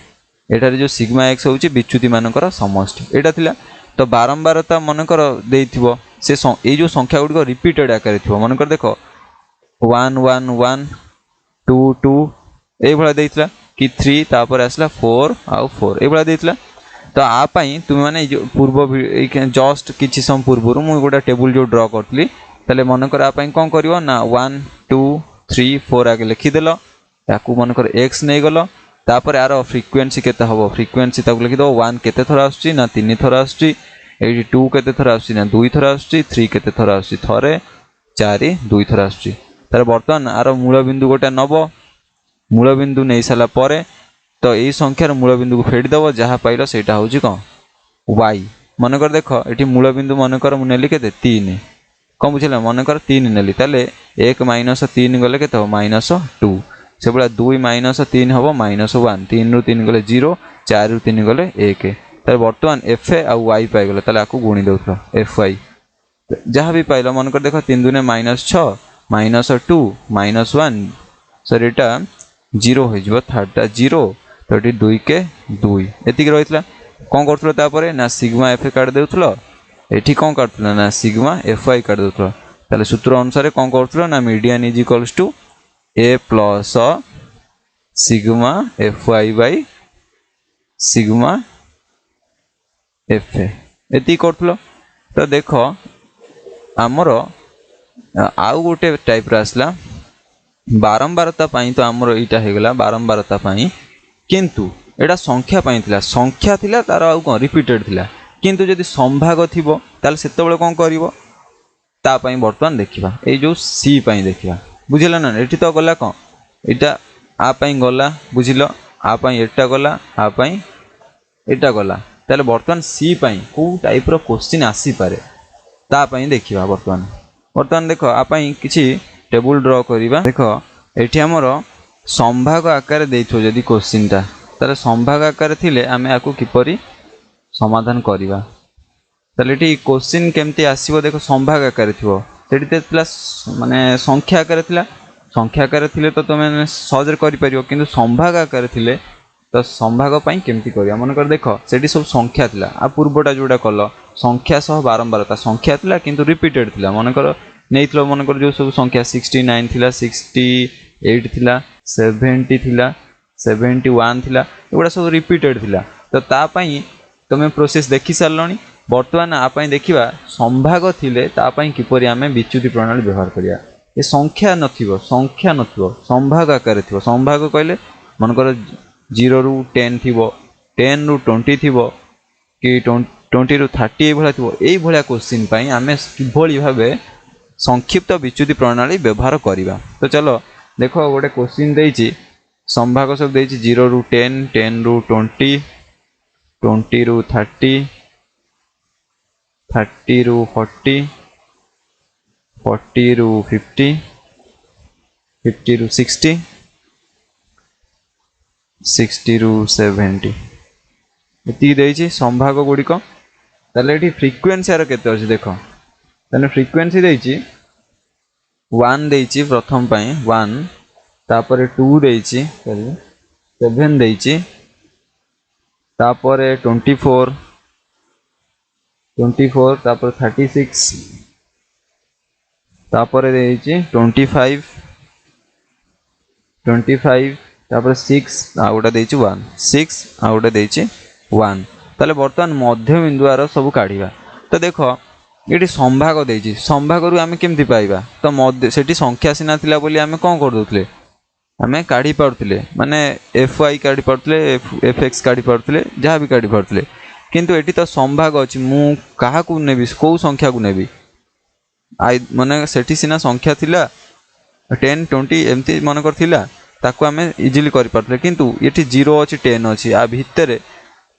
एटारे जो सिग्मा x होउची विच्युति मानकर समष्टि एटा थिला तो बारंबारता मनकर देइथिबो से ए जो संख्या गुडी को रिपीटेड आकार थिबो मनकर देखो 1 1 1 2 2 ए भला देइतला कि 3 तापर आसला 4 आ 4 ए भला देइतला तो आ पई तुम माने जो पूर्व जस्ट किछि सम पूर्वरु मु गोटा टेबल जो ड्रा करतली तले मनकर आ पई कोन करिवो ना 1 2 3 4 आगे लिखि देलो ताकू मनकर x नै गलो तापर यार फ्रीक्वेंसी केते हबो फ्रीक्वेंसी ताकू लिखि दो 1 केते थरा आछी ना 3 थरा आछी 82 केते थरा आछी ना 2 थरा आछी 3 केते थरा आछी थरे 4 2 थरा आछी तार वर्तमान आर मूल बिंदु गोटे नबो मूल बिंदु नै साला परे तो एई संख्यार मूल बिंदु को फेडी दबो जहा पाइलो सेटा होची कोन y मनकर देखो एठी मूल बिंदु मनकर मु नेली केते 3 कौन बुझे मनकर 3 नेली ताले 1 माइनस 3 गले के -2 से भाया 2 माइनस 3 हम -1 3 रु 3 गले 0 4 रु 3 गले 1 ताले बर्तमान एफ ए आउ वाई पाइगल ताले आपको गुणी दउथलो एफ वाई जहाँ भी पाइल मनकर देख 3 दूने -6 -2 -1 सर एटा 0 हो थर्डटा 0 तो ये 2 के 2 एतिक रही कौन कर ना सिग्मा एफ ए काट देउथलो एठी कौन काटुला ना सिग्मा एफ वाई काट देउथलो ताले सूत्र अनुसार कौन कर ना median is equals to A plus sigma F y by sigma f a एति कर तो देख आमर आउ गोटे टाइप आसला बारंबारता तो आमर यहाँ होगला बारंबारता किंतु एटा संख्या थिला संख्या थिला तार आउ कौन रिपीटेड थिला किंतु जदि संभाग थिबो ताले सेतेबेले कौन करिवो ता पई वर्तमान देखिबा ए जो सी पई देखिबा बुझिला ना एठी तो गला कौन एटा आ पई गला बुझिलो आ पई एटा गला आ पई एटा गला ताले वर्तमान सी पई को टाइप रो क्वेश्चन आसी पारे ता पई देखिबा वर्तमान देखो आ पई किछि टेबल ड्रा करिबा देखो एठी हमरो संभाग आकार देइथो जदि क्वेश्चन ता ताले संभाग आकार थिले आमे आकु किपरि समाधान करिबा ताले एठी क्वेश्चन केमती आसीबो देखो संभाग आकार थिबो सेठी तेला माने संख्या आकार थिले तो तमे सहज करि परियो किंतु संभाग आकार थिले तो संभाग पई केमती करिया मनकर देखो सेठी सब संख्या थिला आ पूर्वटा जोडा कलो संख्या सह बारंबारता संख्या थिला किंतु रिपीटेड थिला मनकर नेइथलो मनकर जो सब संख्या 69 थिला 68 थिला 70 थिला 71 थिला एगुड़ा सब रिपीटेड थिला तो ता पई तमे प्रोसेस देखि सारलणी वर्तमान आ पई देखिबा संभाग थिले ता पई किपरि आमे विच्युति प्रणाली व्यवहार करिया ए संख्या नथिबो संभाग आकार थिबो संभाग कहले मनकर 0 रु 10 थिबो 10 रु 20 थिबो कि 20 रु 30 ए भला थिबो एई भला क्वेश्चन पई आमे किभली भाबे संक्षिप्त विच्युति प्रणाली व्यवहार करिबा तो चलो देखो गोटे क्वेश्चन देइछि संभाग सब देइछि 0 रु 10 10 रु 20 20 रु 30 30 रु 40 40 रु 50 50 रु 60 60 रु 70 एति देइछि संभाग गुड़िक ताले एठी फ्रीक्वेंसी आर केते अछि देखो ताने फ्रीक्वेंसी देइछि 1 देइछि प्रथम पई 1 तापरे 2 देइछि 7 देइछि तापरे 24 तापर 36 तापरे देइछि 25 तापर 6 आ गोटा देइछि 1 6 आ गोटा देइछि 1 ताले वर्तमान मध्य बिंदु आर सब काढिबा तो देखो ये संभाग देइछि संभाग रु आमे केमति पाइबा तो मध्य सेठी संख्या सिना थिला बोली आमे कोन कर दोथले आमे काढी पारथिले माने एफ वाई काढी पारथिले एफ एक्स काढी पारथिले जहाँ भी काढी पारथिले किंतु एठी तो संभाग अछि मु काहा को नेबी को संख्या को नेबी आई माने सेठी सिना संख्या थिला 10 20 एमती मन कर थिला ताको आमे इजीली करि पारथिले किंतु एठी 0 अछि 10 अछि आ भितरे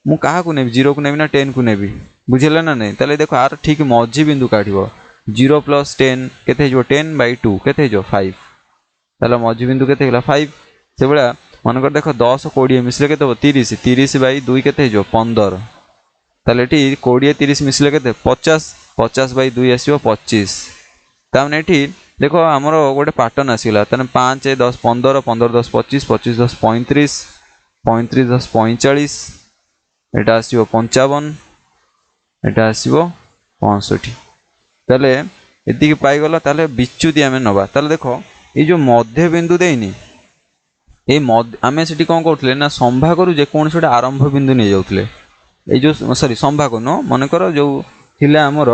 मु काहा को नेबी 0 को नेबी ना 10 को नेबी बुझिला ना नहीं ताले देखो आर ठीक मझी बिंदु काढिबो 0 + 10 केते जो 10/2 केते जो 5 ताले मझी बिंदु केते होला 5 से बळा मन कर देखो 10 20 मिसले केते 30 30/2 केते जो 15 ताले एठी 20 30 मिसले केते 50 50/2 आसीबो 25 तामने एठी देखो हमरो गोटे पैटर्न आसीला तने 5 10 15 15 10 25 25 10 35 35 10 45 एटा आसीबो 55 एटा आसीबो 65 ताले एति पाई गला ताले विच्युति आमे नबा ताले देखो ए जो मध्य बिंदु देइनी ए आमे सेठी कोन करथले ना संभाग रु जे कोन सेटा आरंभ बिंदु नै जाउथले ए जो सॉरी संभाग न मन कर जो थिला हमर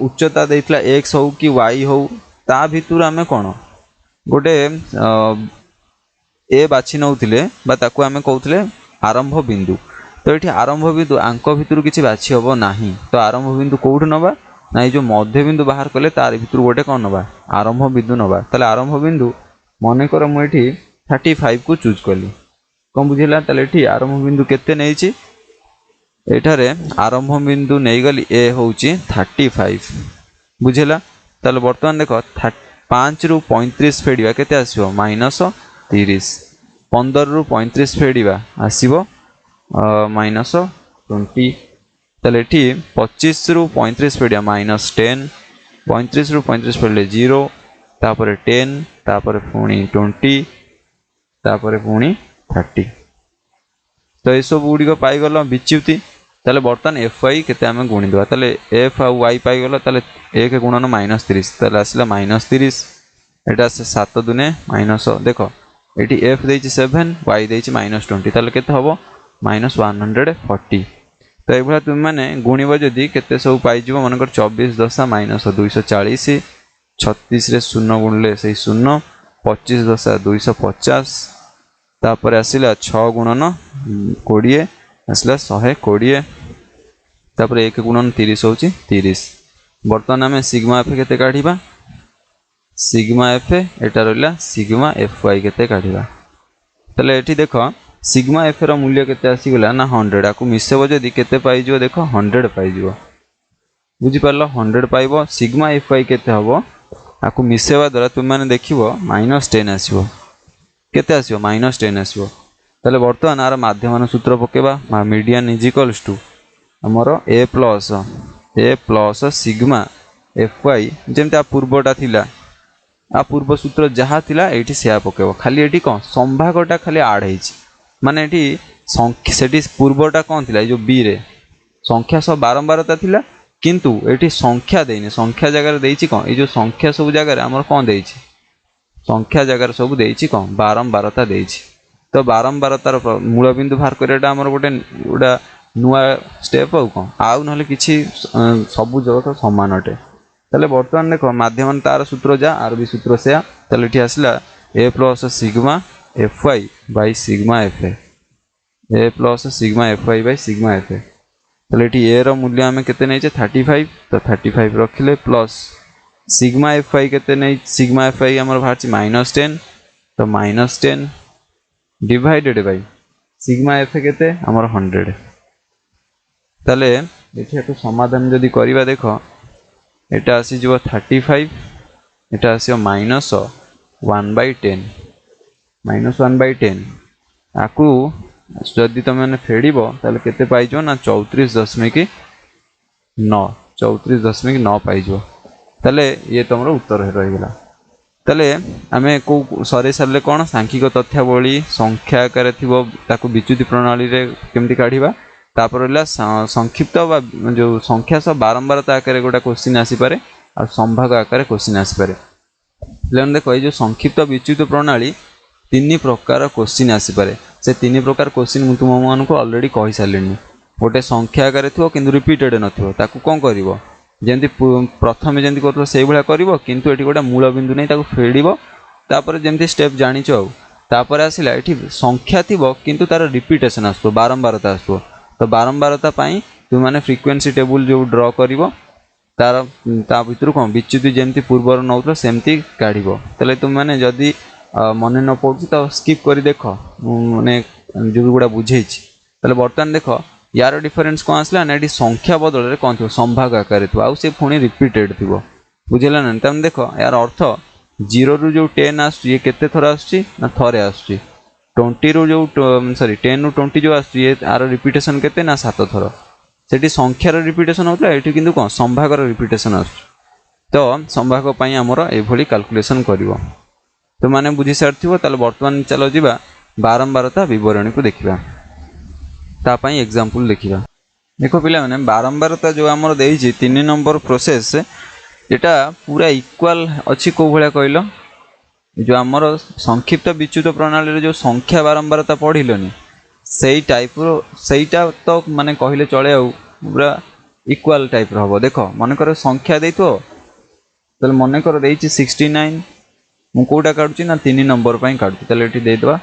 उच्चता देइतला x हो कि y हो ता भितुर आमे कोन गोटे ए बाछि नउथिले बा ताकू आमे कहउथले आरंभ बिंदु तो ये आरंभ बिंदु आंक भितर किसी बाछि हम ना तो आरंभ बिंदु कौट नवा ना जो मध्य बिंदु बाहर कले तार भितर गोटे कौन नवा आरंभ बिंदु नवा ताले आरंभ बिंदु मनकर मुझे 35 को चूज कली कौन बुझेगा ताले आरंभ बिंदु केते नहीं एठारे आरंभ बिंदु नहीं गली ए हूँ 35 बुझेला ताले बर्तमान देख 5 रु 35 फेडिबा केते आसीबो -30 15 रु 35 फेडिबा आसीबो -20 ताले एठी 25 रु 35 फेडिया -10 35 रु 35 फेडले 0 तापर 10 तापर पुणी 20 तापर पुणी 30 तो ये सब गुड़िक पाईगल विच्युति ताले बर्तमान एफ आई केते आमे गुणी देबा ताले एफ आ वाई पाईगल ताले 1 गुणन -30 ताले आसिला -30 एटा से 7 दुने माइनस देखो एटी एफ देछि 7 वाई देछि -20 ताले केते हबो -140 तो ये तुम मैंने गुणव जदि केते सब पाइज मनकर 24 दशा -240 36 रे 0 गुणले से 0 25 दशा 250 तापर आसिला 6 गुणन 20 आसिला 120 तापर 1 गुणन 30 होची 30 बर्तमान आम सिग्मा एफ केते काढिबा सिग्मा एफ एटा रहला सिग्मा एफ वाई केते काढिबा तले एठी देखो सिग्मा एफ रो मूल्य केते आसी गला ना 100 आकु मिसेबो जदि केते पाइजो देखो 100 पाइजो बुझी पारलो 100 पाइबो सिग्मा एफ वाई केते हबो आकु मिसेबा द्वारा तुम माने देखिबो -10 आसीबो केते आसीबो -10 आसीबो तले वर्तमान आर माध्यमन सूत्र पकेबा मीडियन इज इक्वल्स टू हमर a plus sigma F Y जेमता पूर्वटा थिला आ पूर्व सूत्र जहा थिला एठी सेया पकेबो खाली एठी कोन संभागटा खाली ऐड हेछि माने एठी संख्या सेठी पूर्वटा कोन थिला ए जो बी रे संख्या सब बारंबारता थिला किंतु एठी संख्या देइने संख्या जगह देइछि कोन ए जो संख्या सब जगह हमर कोन देइछि संख्या जगह सब देइछि कोन बारंबारता देइछि तो बारंबारतार मूल बिंदु बाहर करैटा हमर गोटे नुआ स्टेप आउ कोन आउ नहले किछि सब जगह समान अटे ताले वर्तमान देखो माध्यमन तार सूत्र जा आर भी सूत्र से ताले एठी आसला a plus sigma F y by sigma f a plus sigma F y by sigma f ताले एठी a रो मूल्य हमें केते नै छै 35 तो 35 रखिले प्लस सिग्मा एफ वाई केते नै सिग्मा एफ वाई हमर बाहर छै -10 तो -10 डिवाइडेड बाय सिग्मा एफ केते हमर 100 ताले एठी तो समाधान जदी करिबा देखो एटा आसी जो 35 एटा आसी -1/10 -1/10 आकु जदि तुम मैंने फेड़ब ताले केते पाइजो ना 34.9 पाइजो ताले ये तुम उत्तर रहीगला ताले आमे को सरे सारे कौन सांख्यिक तथ्यावली संख्या आकार थिबो ताकु विच्युति प्रणाली रे केमती काढिबा तापर संक्षिप्त जो संख्या सब बारंबारता आकार गोटा क्वेश्चन आसी पारे और संभाग आकार क्वेश्चन आसी पारे देखो ये जो संक्षिप्त विच्युत प्रणाली 3 प्रकार क्वेश्चन आसी पारे से 3 प्रकार क्वेश्चन तुम मान को ऑलरेडी कहि सारलेनी गोटे संख्या आकार थिबो किंतु रिपीटेड नथिबो ताकु कोन करिवो जेंति प्रथमे जेंति करथलो सेही भला करिवो किंतु एठी गोटा मूल बिंदु नै ताकु फेडिवो तापर जेंति स्टेप जानिचो तापर आसिला एठी संख्या थिबो किंतु तार रिपीटेशन आसतो बारंबारता आसतो तो बारंबारता पाई तुम माने फ्रीक्वेंसी टेबल जो ड्रॉ करिवो तार ता भितर कोन विच्युति जेंति पूर्वर नउतलो सेमति काढिवो तले तुम माने जदी मने न पड़छि तो स्किप करी देखो माने जो गुडा बुझेछि तले बर्तन देखो यार डिफरेंस कोन आसला ना एटी संख्या बदल रे कोन थो संभाग आकार थो आउ से पुणी रिपीटेड थिबो बुझिला न तम देखो यार अर्थ 0 रु जो 10 आसछि ये केते थरा आसछि ना थरे आसछि 20 रु जो सॉरी 10 रु 20 जो आसछि ये आर रिपीटेशन केते ना 7 थर सेठी संख्यार रिपीटेशन होतला एठी किंतु कोन संभागर रिपीटेशन आसछि तो संभाग पई हमर ए भली कैलकुलेशन करिवो तो माने बुझि सारथिबो ताले वर्तमान चलो जिबा बारंबारता विवरणी को देखिबा ता पई एग्जांपल देखिबा देखो पिला माने बारंबारता जो हमर देइछि 3 नंबर प्रोसेस एटा पूरा इक्वल अछि को भला कहलो जो हमर संक्षिप्त विच्युत प्रणाली रे जो संख्या बारंबारता पढिलोनी सेही टाइप रो सेहीटा तो माने कहिले चले आ पूरा इक्वल टाइप रो हबो देखो मन कर संख्या देइतो तले मन कर देइछि 69 मु कोडा काढुछि ना 3 नंबर पई काढुछि तले एठी दे दवा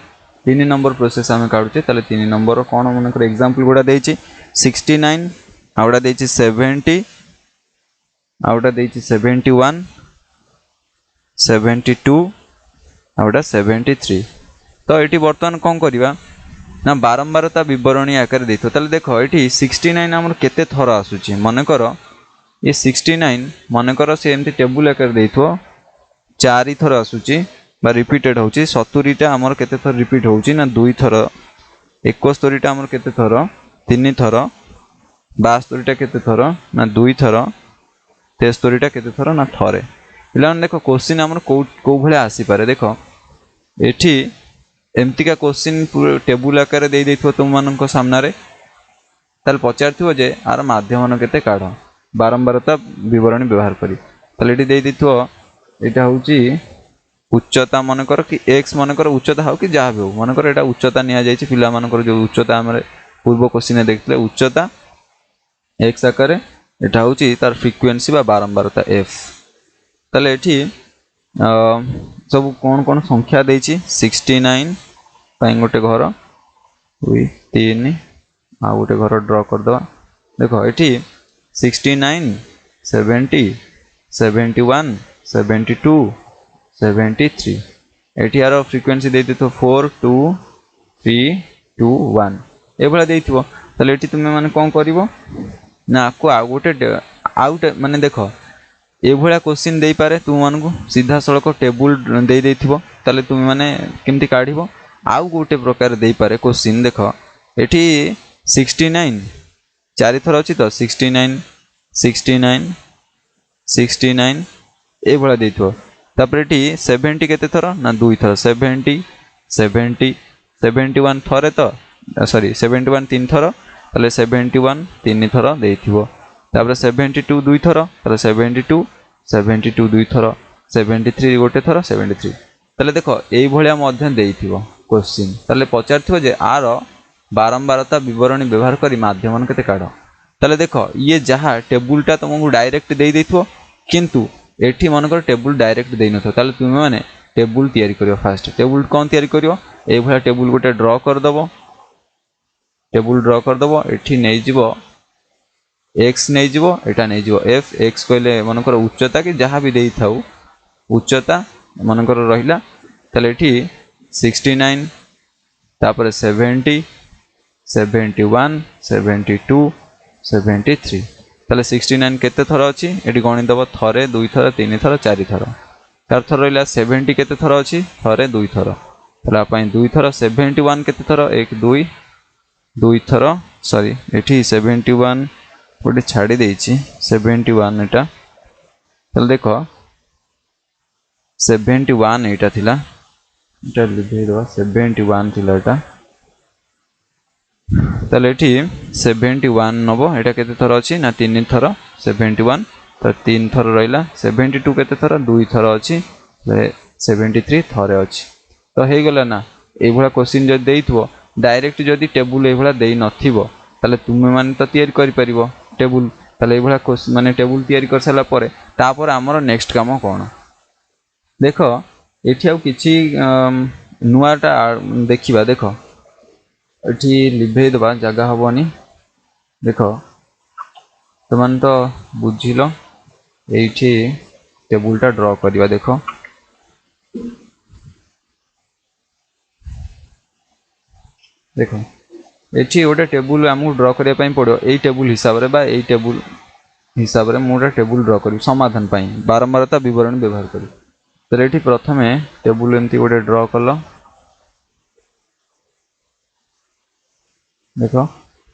3 नंबर प्रोसेस आमे काढुछि तले 3 नंबर कोन मन कर एग्जांपल गुडा देइछि 69 आउडा देइछि 70 आउडा देइछि 71 72 आउडा 73 तो एठी वर्तमान कोन करबा ना बारंबारता विवरणी आकार देथो तले देखो एठी 69 हमर केते थरा आसुची मन कर ये 69 मनकर से एमती टेबुल आकार देइथो 4 थर आसुची बा रिपीटेड होची 70 टा हमर केते थर रिपीट होची ना 2 थर 71 टा हमर केते थर 3 थर 72 टा केते थर ना 2 थर 73 टा केते थर ना थरे पिला देखो क्वेश्चन हमर को भले आसी पारे देखो एठी एमतिका क्वेश्चन टेबुल आकार दे देइथो तुम मानक सामना रे ताल पचारथिबो जे आर माध्यमन केते काढ बारंबारता विवरणी व्यवहार करी ताले एठी दे देइथो एटा होची उच्चता मनकर कि x मनकर उच्चता हो कि जहाँ भी हो मनकर एटा उच्चता निया जायछि पिला मनकर जो उच्चता हमरे पूर्व क्वेश्चन देखले उच्चता x आकार एटा होची तार फ्रीक्वेंसी बा बारंबारता f ताले एठी सब कौन कौन संख्या देछि 69 पाई गोटे घर 2 3 आ गोटे घर ड्रॉ कर दवा देखो एठी 69 70 71 72 73 एठी यार फ्रीक्वेंसी दे देतो 4 2 3 2 1 ए भला देइथिबो तले एठी तुमे माने कोन करिवो ना को आ गोटे माने देखो ए भला क्वेश्चन देई पारे तुम मानकु सीधा सड़क टेबुल दे देइथिबो तले तुमे माने केमति काढिबो आउ गोटे प्रकार देई पारे क्वेश्चन देखो एठी 69 चारि थर अछि तो 69 69 69 ए भला देइथिबो तापर एठी 70 केते थर ना 2 थर 70 70 71 थरे तो सॉरी 71 3 थर तले 71 3 थर देइथिबो तापर 72 2 थर तले 72 72 2 थर 73 गोटे थर 73 तले देखो एई भलिया मध्य देइथिबो क्वेश्चन तले पचारथिबो जे आर बारंबारता विवरणी व्यवहार करी माध्यमन केते काढ तले देखो ये जहा टेबुलटा तुमको डायरेक्ट देई देइथिबो किंतु एठी मनकर टेबुल डायरेक्ट देई नथो ताले तुमे माने टेबुल तयारी करियो फास्ट टेबुल कोन तयारी करियो ए भला टेबुल गोटे ड्रॉ कर दबो टेबुल ड्रॉ कर दबो एठी नै जिवो x नै जिवो एटा नै जिवो f x कहले मनकर उच्चता कि जहा भी देई थाउ उच्चता मनकर रहिला ताले एठी 69 तापर 70 71 72 73 ताले 69 केते थर अछि एठी गणि दबो थरे 2 थर 3 थर 4 थर तार थर रहिला 70 केते थर अछि थरे 2 थर ताला पई 2 थर 71 केते थर 1 2 2 थर सॉरी एठी 71 गोटे छाड़ी देइछि 71 एटा ताले देखो 71 एटा थिला एटा लिखै दवा 71 थिला एटा ताले एठी 71 नबो एटा केते थर अछि ना 3 थर 71 तो 3 थर रहिला 72 केते थर 2 थर अछि 73 थरे अछि तो हे गेला ना ए भला क्वेश्चन जे देइथबो डायरेक्ट जदी टेबुल ए भला देई नथिबो ताले तुमे माने तो तयारी करि परिबो टेबुल ताले ए भला क्वेश्चन माने टेबुल तयारी कर सला परे तापर हमर नेक्स्ट काम कोन देखो एठी आ किछि नुआटा देखिबा देखो एठी लिभे दबा जगह हबनी देखो तुमन तो बुझिलो एठी टेबुलटा ड्रॉ करिवा देखो देखो एठी ओटा टेबुल हमहु ड्रॉ करिया पई पड़ो एई टेबुल हिसाब रे बा एई टेबुल हिसाब रे मोटा टेबुल ड्रॉ करी समाधान पई बारंबारता विवरण व्यवहार करी तो एठी प्रथमे टेबुल एमती ओटे ड्रॉ करलो देखो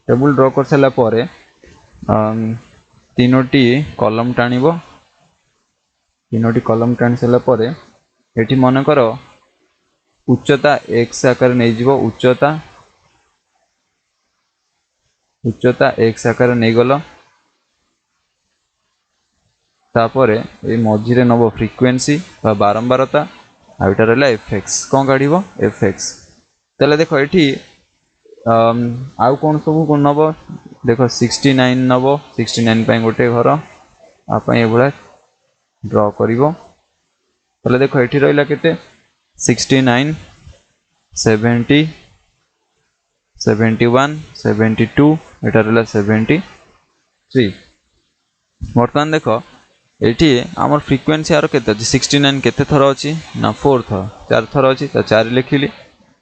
टेबुल ड्रॉ कर सला परे तीनोटी कॉलम टाणिबो तीनोटी कॉलम टाणी सला परे एठी मन करो उच्चता x आकार नै जिवो उच्चता x आकार नै गलो तापरे ए मझिरे नबो फ्रीक्वेंसी बा बारंबारता आ एटा रहला fx कोन काढिबो fx तले देखो एठी आउ कोन सब कोन नबो देखो 69 नबो 69 पई गोटे घर आ पई एभला ड्रॉ करिवो तले देखो एठी रहला केते 69 70 71 72 एटा रहला 73 वर्तमान देखो एठी हमर फ्रीक्वेंसी आरो केते 69 केते थर अछि ना 4 थर 4 थर अछि त 4 लिखिली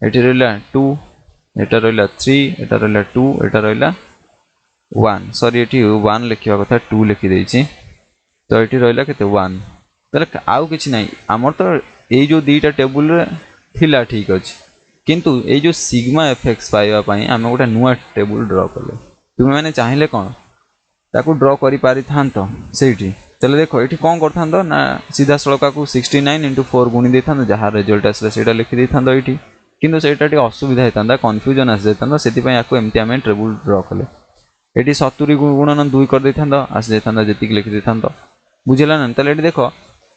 एठी रहला 2 एटा रहला 3 एटा रहला 2 एटा रहला वन सॉरी ये वन लिखा कथा 2 लिखिदे तो ये रहा के 1 ताले आउ कि ना आमर तो ये जो दुईटा टेबुल थिला ठीक अच्छे किंतु ये जो सिग्मा एफएक्स पाइबापी आम गोटे नुआ टेबुल ड्र कले तुम्हें मैंने चाहिए कौन ताकू ड्र कर पारि था से चलो देखो ये कौन कर ना सीधा सड़क को 69 × 4 गुणी दे था जहाँ रिजल्ट आसला से लिखिदे था ये किंतु से असुविधा होता कन्फ्यूजन आसी जाता से एमती आम टेबुल ड्र कले ये 70 गुणन 2 कर आसी जाता जी लिखिदे था बुझेगा ना ताले देख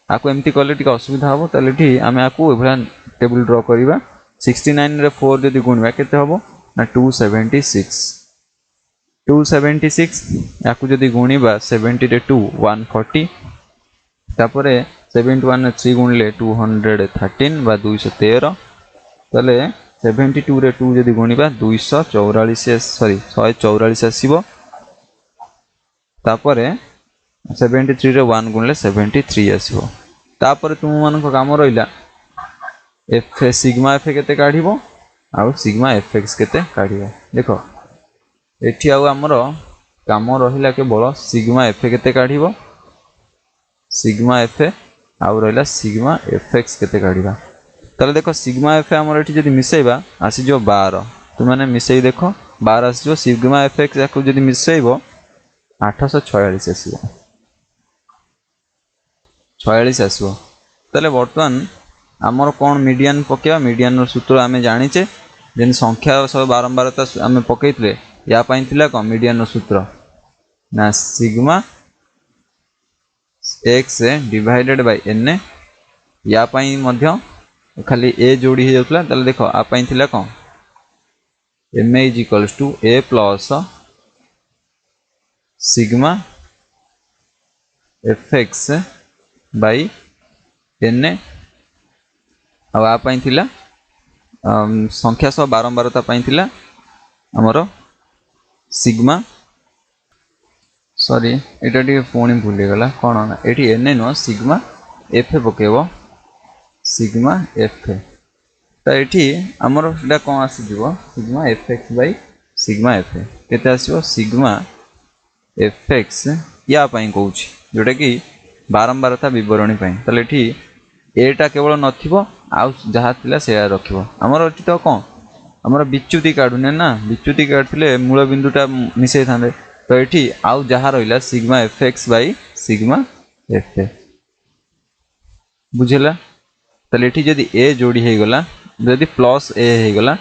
आपको एमती कले असुविधा हम ताले आम आपको टेबुल ड्र करवा 69 रे 4 जदि गुणवा केते हबो ना 276 याकू जदि गुणिबा 70 रे 2 140 तापरे 71 रे 3 गुणिले 213 बा 213 ताले 72 रे 2 जदि गुणिबा 244 सॉरी 144 आसीबो तापरे 73 रे 1 गुणिले 73 आसीबो तापरे तुम मानको काम रहिला एफ सिग्मा एफ केते काढिबो आ सिग्मा एफ एक्स केते काढिबो देखो एठी आउ हमर काम रहिला केवल सिग्मा एफ केते काढिबो सिग्मा एफ आउ रहिला सिग्मा एफ एक्स केते काढिबा ताले देखो सिग्मा एफ हमर एठी जदि मिसेइबा आसी जो 12 तुम माने मिसेई देखो 12 आसी जो सिग्मा एफ एक्स याकू जदि मिसेइबो 846 आसीबो 46 आसीबो ताले वर्तमान आमर कौन मीडियन पकेवा मीडियन सूत्र आम जाचे जेन संख्या सब बारंबारता आम पकईले या कौन मीडियन सूत्र ना sigma x divided by N या खाली ए जोड़ी हो जाता देख आपाई कौन M A is equals to A plus sigma F X by N आपाई संख्या सह बारंबारता आमर सिग्मा सॉरी एटा टी पुणी भूलीगला कौन ना ये एन नुह सिग्मा एफ पकेब सिग्मा एफ तो ये आमर से कौन आसीज sigma F X by sigma F केते आसीबो सिग्मा एफ एक्स या कौन जोटा कि बारंबारता विवरणी ताले ये एटा केवल नथिबो आउ जहाँ थिला से रखिबो हमर एठी तो कौन हमर विच्युति काढुने ना विच्युति काढथिले मूल बिंदुटा मिसई थांदे तो एठी आउ जहाँ रहिला sigma F X bye sigma F बुझेला ताले एठी जदि ए जोड़ी हे गला जदि प्लस ए हे गला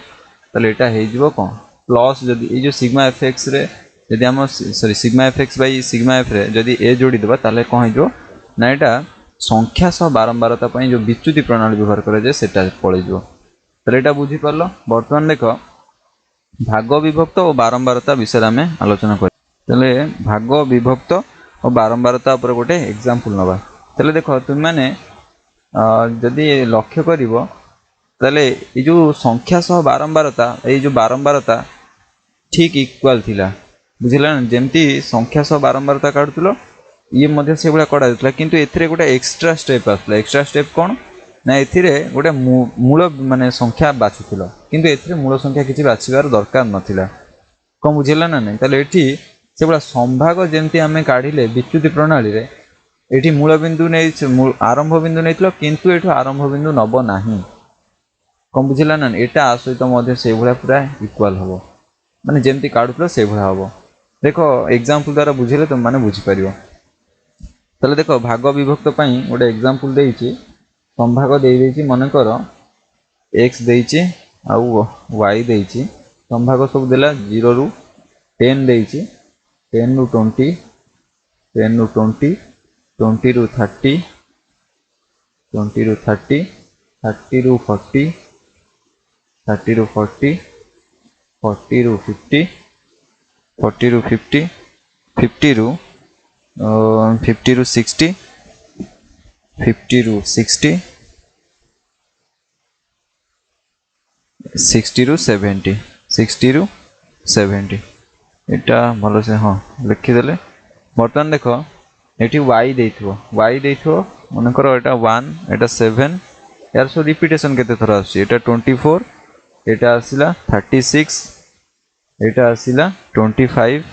ताले एटा हे जिवो कौन प्लस जदि ए जो सिग्मा एफ एक्स रे जदि हम sorry sigma F X bye sigma F रे जदि ए जोड़ी देबा ताले कौन हे जो ना एटा संख्या सह बारंबारता जो विच्युति प्रणाली व्यवहार कराए से पलैज तो बुझी पार बर्तमान देख भाग विभक्त और बारंबारता विषय आम आलोचना कर भाग विभक्त और बारंबारता उपर गोटे एग्जांपल नवा तेल देख तुम मैंने जदि लक्ष्य कर जो संख्या सह बारंबारता ये जो बारंबारता ठीक इक्वाल थिला बुझिला जमती संख्या सह बारंबारता काढुतलो ये मध्य से भाया कड़ा किंतु एथिरे गोटे एक्स्ट्रा स्टेप आसला एक्स्ट्रा स्टेप कौन ना एथिरे गोटे मूल माने संख्या बाछुथिल किंतु एथिरे मूल संख्या किसी बाछिबार दरकार नथिला कौन बुझेला ना नहीं ताले एठी से भाया संभाग जेमती आमे काढिले विच्युति प्रणाली रे एठी मूल बिंदु नै आरंभ बिंदु नैथिलो किंतु एठो आरंभ बिंदु नब नाही कौन बुझेला ना एटा सहित मध्य से भाया पूरा इक्वाल हबो माने जेमती काढुथलो से भाया हबो देखो एग्जांपल द्वारा बुझेले तुम माने बुझी परिबो ताले देख भाग विभक्त गोटे एग्जांपल देइछि संभाग देइछि मनकर एक्स देइछि आउ वाई देइछि संभाग सब देला 0 रु 10 देइछि 10 रु 20 10 रु 20 20 रु 30 20 रु 30 30 रु 40 30 रु 40 40 रु 50 40 रु 50 50 रु 50 रु 60 50 रु 60 60 रु 70 60 रु 70 एटा भल से हाँ लिखिदेले बर्तमान देख ये वाई देइथिबो मनकर एटा 1 एटा 7 यार सो रिपीटेशन केते थर आसी एटा 24 एटा आसिला 36 एटा आसिला 25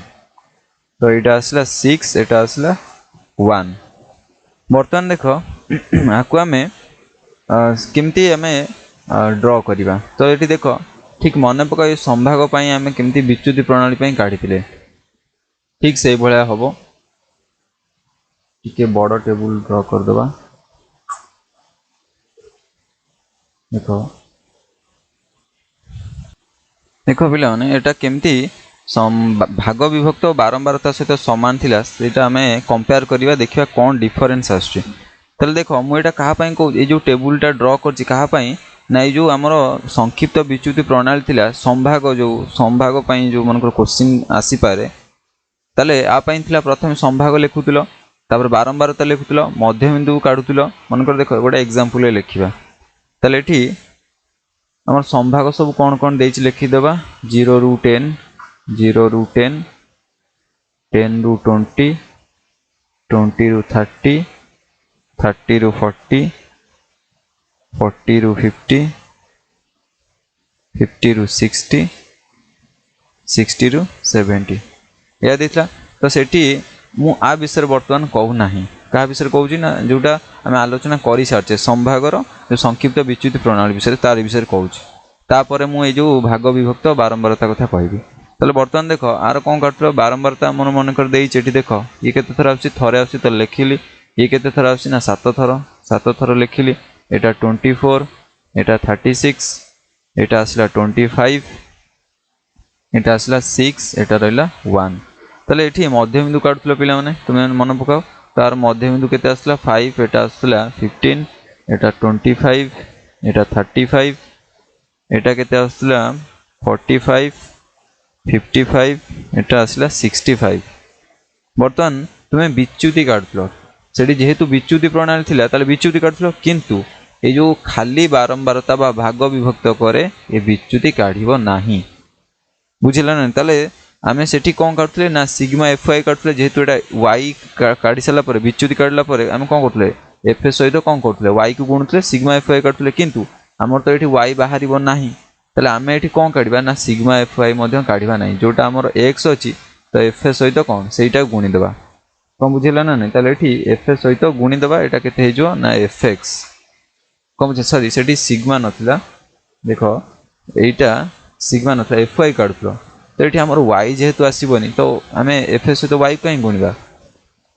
तो यहाँ आसला 6 एटा आसला 1 बर्तमान देख आपको आम केमती आम ड्र करवा तो ये देख ठीक मन पका ये संभाग आम केमती विच्युति प्रणाली काढ़ी ठीक से भाया हम टिके बड़ टेबुल ड्र करदे देख देख पिला माने एटा केमती भाग विभक्त बारंबारता सहित सामान थिला सेटा आम कंपेयर करवा देखा कौन डिफरेन्स आसुची देख मुझे क्या कहूँ ये जो टेबुलटा ड्र कर ना ये जो आमर संक्षिप्त विच्युति प्रणाली थिला संभाग जो जो मन क्वेश्चन आसीपे ताले आपाई थिला प्रथम संभाग लिखुल तापर बारंबारता लिखुल मध्यबिंदु काढ़ुल मनकर देख गोटे एग्जांपल लिखा ताले एठी आमर संभाग सब कौन कौन देछि लिखिदेबा 0 ରୁ 10 0 ରୁ 10 10 ରୁ 20 20 ରୁ 30 30 ରୁ 40 40 ରୁ 50 50 ରୁ 60 60 ରୁ 70 या देता तो सेठी मु आ विषय बर्तमान कहूना क्या विषय कहूँ ना जोटा आम आलोचना कर सारे संभागर जो संक्षिप्त विच्युति प्रणाली विषय तार विषय कहूँ मुझे जो भाग विभक्त बारंबारता कथा कहबी तो बर्तमान देख आर कौन काटल बारंबारता मन मन कर देख ये केते थर आसी थरे आसी तो लिखिली ये केते थर आसी ना 7 थर लिखिली एटा 24 एटा 36 एटा आसला 25 एटा आसला 6 एटा रहा 1 ताले एठी मध्यबिंदु काटुल पिला माने तुम मन पकाओ तार मध्यबिंदु केते आसला 5 एटा आसला 15 एटा 25 एटा 35 एटा केते आसला 45 55 एटा आसला 65 बर्तमान तुम विच्युति काटुल सेठी जेहेतु विच्युति प्रणाली थिला ताले विच्युति काटुल किंतु ये जो खाली बारंबारता बा भाग विभक्त करे ये विच्युति काढ़िबो नाही बुझिला ना ताले आमे सेठी कौन काटुले ना सिग्मा एफ वाई काटुले जेहेतु एटा वाई काढ़ी सारा पर विच्युति काढ़ला पर आमे कौन करतुले एफ सहित कौन करतुले वाई को गुणुतले सिग्मा एफ वाई काटुले किंतु आमर तो ये वाई बाहरिबो नाही ताले आमे एठी कौन काढ़िबा ना सिग्मा एफ वाई मध्य काढ़िबा नाही जोटा आमर एक्स अछि तो एफ सहित कौन सेटा गुणी देबा कौन बुझिला ना नहीं ताले एठी एफ सहित गुणी देबा एटा केते हेजो ना एफ एक्स कौन बुझे सॉरी सेठी सिग्मा नथिला देखो एटा सिग्मा नथिला एफ वाई काढुतलो तो ये आमर वाई जेहेतु आसबनी तो आम एफ सहित वाई कहीं गुणवा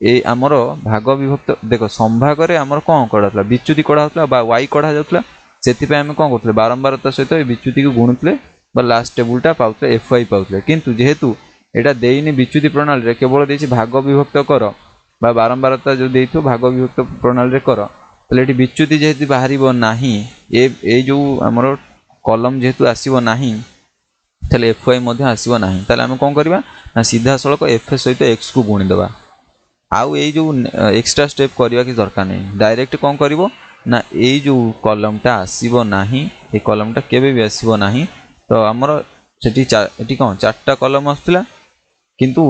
ये आमर भाग विभक्त देख संभाग आमर कौन कड़ा विच्युति कड़ा वाई कढ़ा जाता से आम कौन करते बारंबारता सहित विच्युति को गुणुले लास्ट टेबुलटा पाते एफ वाई पाते किंतु जेहेतु यहाँ देनी विच्युति प्रणाली केवल देती भाग विभक्त कर बारंबारता जो दे भाग विभक्त प्रणाली कर तो ये विच्युति जेहेतु बाहर ना ये जो आमर कलम जेहेतु आसब ना ताले एफ वाई आसब ना ताले आम कौन करवा ना सीधा सड़क एफ सहित एक्स को गुणीदेवा आउ ये जो एक्सट्रा स्टेप करवा कि दरकार नहीं डायरेक्ट कौन कर ना ये जो कलमटा आसब ना ये कलमटा केबे भी आसब ना तो आमर से कौन 4टा कलम आसला किंतु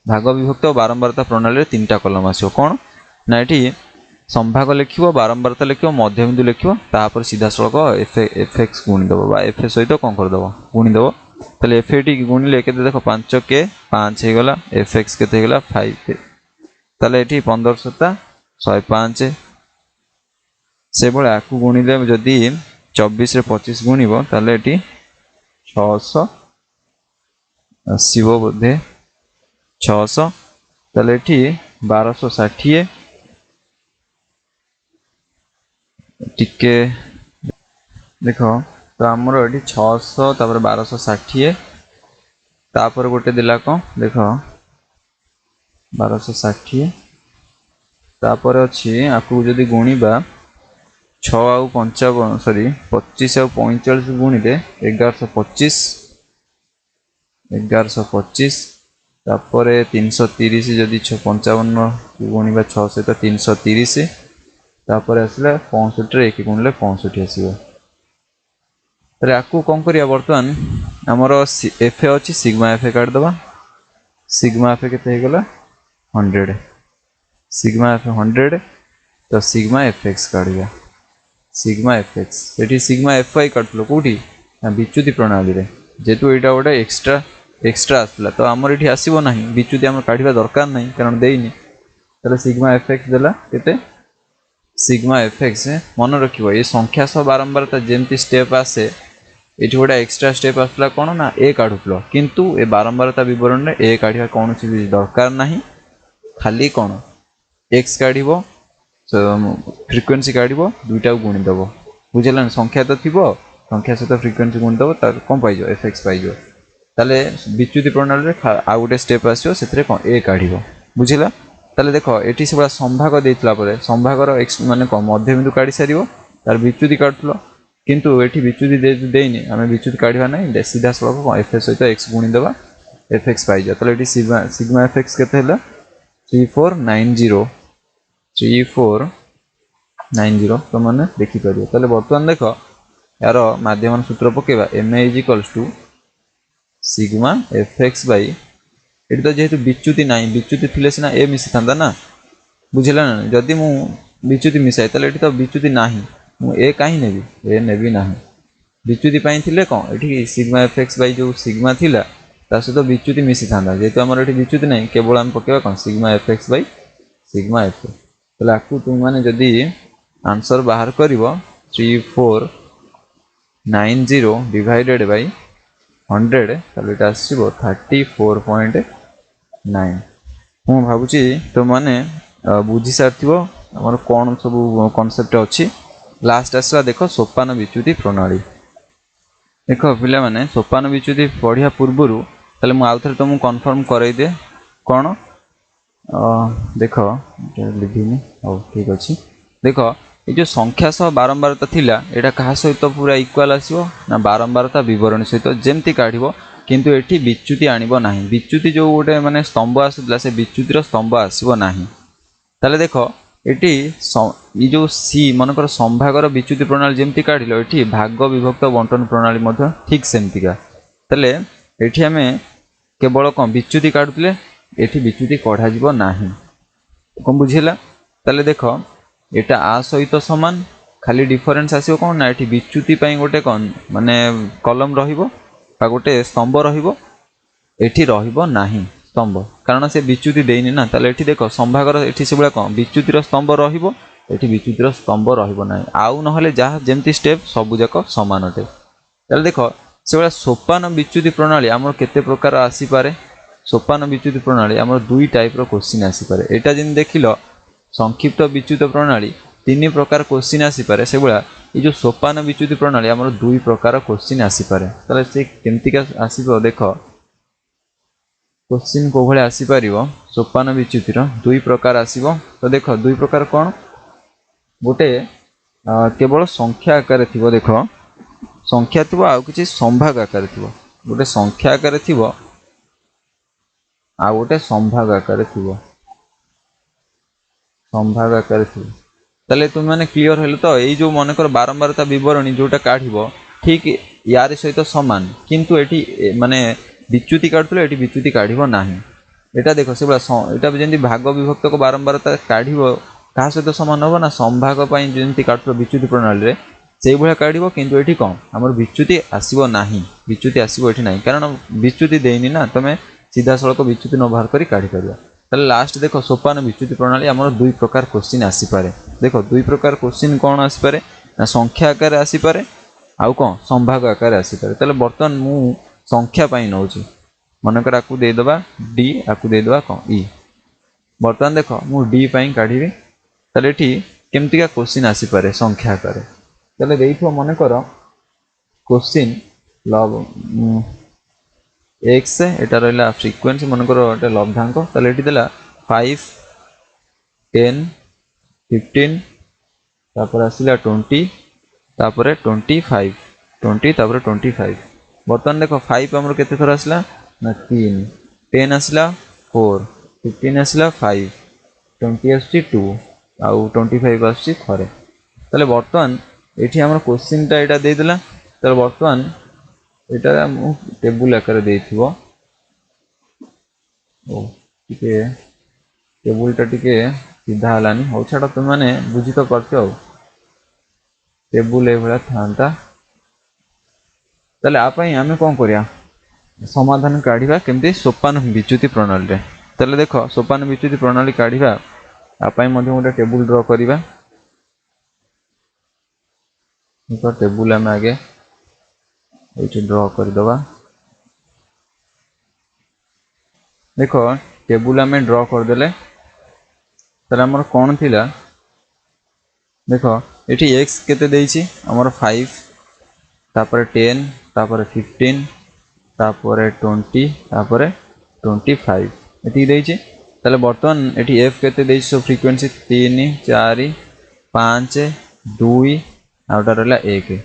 भाग विभक्त बारंबारता प्रणाली 3टा कलम आसो कौन ना ये संभाग लिख बारंबारता लिख मध्यबिंदु लिख तापर सीधा सड़क एफ एक्स गुणीदेव एफ सहित कौन करदेव गुणीदेव ताले एफ एटी गुणिले के देख 5 के 5 हो गला एफ एक्स के 5 ताले एटी 15 सता 105 से बळे आकु गुणिले जदि 24 रे 25 गुणिबो ताले एटी 600 आसीबो बोधे 600 ताले एटी 1260 टिके देखो तो आमर ये 600 तापर 1260 तापर गोटे दिला कौन देख 1260 तापर अच्छी आपको जदि गुणा 6 आउ 55 सॉरी 25 आउ 45 गुणिले 1125 1125 तापर 330 जदि 55 गुणा 6 सहित 330 तापर आसला 65 एक गुणिले 65 आसो तो आपको कौन करिया बर्तमान आमर एफ अच्छी सिग्मा एफ काटदबा सिग्मा एफ के गला 100 सिग्मा एफ 100 तो सिग्मा एफ एक्स काढ़ा सिग्मा एफ एक्स ये सिग्मा एफ वाई काटल कौटी विच्युति प्रणाली रे जेतु यहाँ गोटे एक्सट्रा एक्स्ट्रा आसला तो आमर ये आसब ना विच्युति आम काढ़ा दरकार ना कारण देनी तो सिग्मा एफ एक्स देला केते सिग्मा एफ एक्स मन रखियो ये संख्या सह बारंबारता जेमती स्टेप आसे ये गोटे एक्स्ट्रा स्टेप आसला कौन ना ए काढ़ुल किंतु ए बारंबारता विवरण में ए काढ़ा कौन दरकार ना खाली कौन एक्स काढ़ फ्रिक्वेन्सी काढ़ दुईटा गुणीदेव बुझेगा संख्या तो थी संख्या सहित फ्रिक्वेन्सी गुणीदेव कौन पाइज एफ एक्स पाइज ताले विच्युति प्रणाली आउ गोटे स्टेप आसो से कौन ए काढ़ बुझेगा ताले देख ये से संभाग देता संभागर एक्स माने कौन मध्यबिंदु काढ़ी सार तार विच्युति काढ़ुल किंतु ये विच्युति देनी आम विच्युति काढ़ा ना सीधा सड़क कौन एफ एक्स सहित एक्स गुणीदेव एफ एक्स पाइज ताले सिग्मा एफ एक्स के 3490 तो मैंने देखिपर ताले बर्तमान देख यार माध्यम सूत्र पकेबा M A is equals to sigma F X by ये तो जेहेतु विच्युति ना विच्युति थिले सीना ए मिसी था ना बुझेगा ना जदि मु विच्युति मिसाए ताले ये तो विच्युति ना मु ए कहीं नेबी ए नेबी ना विच्युति थिले कौन ये सिग्मा एफ एक्स बै जो सिग्मा थिला ता सहित विच्युति मिसी था जेहेतु आम ये विच्युति ना केवल आम पकेबा कौन sigma F X by sigma F तो आपको तुम मैंने जदि आंसर बाहर कर 3490 डिवाइडेड बाय 100 ताले ये आसो 34.9 मु भावुची तो मैंने बुझी सारी आमर कौन सब कनसेप्ट अच्छी लास्ट आसला देख सोपान विच्युति प्रणाली देख पिला माने सोपान विच्युति पढ़िया पूर्वर ताले मु आउ थे तुमको कन्फर्म करई दे कौन देख लिखिनी हो ठीक अच्छे देख ये जो संख्या सह बारंबारता थिला एटा कहा सहित पूरा इक्वाल आसीबो ना बारंबारता विवरण सहित जेमती काढ़िबो किंतु एठी विच्युति आनिबो नाही विच्युति जो गोटे माने स्तंभ आसुला से विच्युतिर स्तंभ आसीबो नाही ताले देख एठी ये जो सी मनकर संभागर विच्युति प्रणाली जेमती काढ़िलो एठी भाग विभक्त बंटन प्रणाली मध्य ठीक सेमतिका ताले एठी आमे केवल कौन विच्युति काढ़ुले एठी विच्युति कढ़ा जीवो नाही कौन बुझेला ताले देख एटा आ सहित समान खाली डिफरेन्स आसिबो कौन ना एठी विच्युति पई गोटे कौन माने कलम रहिबो बा गोटे स्तंभ रहिबो एठी रहिबो नाही स्तंभ कारण से विच्युति देइनी ना ताले एठी देखो संभागर एठी सेबुला कौन विच्युतिर स्तंभ रहिबो एठी विच्युतिर स्तंभ रहिबो नाही आउ नहले जहा जेमती स्टेप सबु जाक समान अटे ताले देखो सेबुला सोपान विच्युति प्रणाली हमर केते प्रकार आसी पारे सोपान विच्युति प्रणाली आमर दुई टाइप रो क्वेश्चन आसी पारे एटा जिन देखिलो संक्षिप्त विच्युत प्रणाली 3 प्रकार क्वेश्चन आसी पारे से बळा ये जो सोपान विच्युति प्रणाली आमर दुई प्रकार क्वेश्चन आसी पारे ताले से केमतिका आसीबो देखो क्वेश्चन को भले आसी पारिबो सोपान विच्युति रो दुई प्रकार आसीबो तो देखो दुई प्रकार कोन गोटे केवल संख्या आकार थिबो देखो संख्या थिबो आ किछि संभाग आकार थिबो गोटे संख्या आकार थिबो आ गोटे संभाग आकार थी संभाग आकार थी ताले तुम मैंने क्लियर हेलो तो ये जो मनकर बारंबारता विवरणी जोटा काढ़ ठीक यार सहित सामान किंतु एटी माने विच्युति काढ़ुले एटी विच्युति काढ़ ना एटा देखो से यहाँ जमी भाग विभक्त को बारंबारता काढ़ क्या सहित सामान हम ना संभाग जमी काढ़ुल विच्युति प्रणाली से भाया काढ़ किंतु ये कौन आम विच्युति आसब ना विच्युति आसब ये ना कारण विच्युति देनी ना तुम्हें सीधा सड़क विच्युति न बाहर कर काढ़ी पार ताले लास्ट देखो सोपान विच्युति प्रणाली आमर दुई प्रकार क्वेश्चन आसी पारे देखो दुई प्रकार क्वेश्चन कौन आसी पारे ना संख्या आकार आसी पारे आउ कौन संभाग आकार आसी पारे ताले बर्तमान मु संख्या पाई नउची मनकर आकु दे दबा डी आकु दे दबा कौन ई बर्तमान देखो मु डी पाई काढ़ी ताले एठी केमतिका क्वेश्चन आसी पारे संख्या आकार ताले देइथो मनकर क्वेश्चन लव एक्स एटा रहा फ्रिक्वेन्सी मनकर गोटे लब्धांक ताले एटी देला 5 10 15 तापर आसिला 20 तापर 25 20 तापर 25 बर्तमान देखो 5 हमर केते थर आसिला ना 3 10 आसिला 4 15 आसिला 5 20 आसी 2 आउ 25 आसी थरे ताले बर्तमान एठी हमर क्वेश्चनटा एटा दे देला ताले बर्तमान एटा टेबुल आकार देथिबो ओ टिके टेबुलटा टिके सीधा हलानी हो छाड़ा तुम माने बुझी तो पारछो टेबुल ए भला थांता ताले आ पई हमें कोन करिया समाधान काढ़ा केमती सोपान विच्युति प्रणाली रे। ताले देख सोपान विच्युति प्रणाली काढ़ा आपाई गोटे टेबुल ड्र करवा। टेबुल आम आगे ये ड्र करदे। देख टेबुल आम ड्र करदे आमर कौन थिला देख ये एक्स केते देइछि आमर 5 तापर 10 तापर 15 तापर 20 तापर 25 एति देइछि। ताले बर्तमान एटी एफ केते देइछि सो फ्रिक्वेंसी 3 4 5 2 आउटा रहला 1।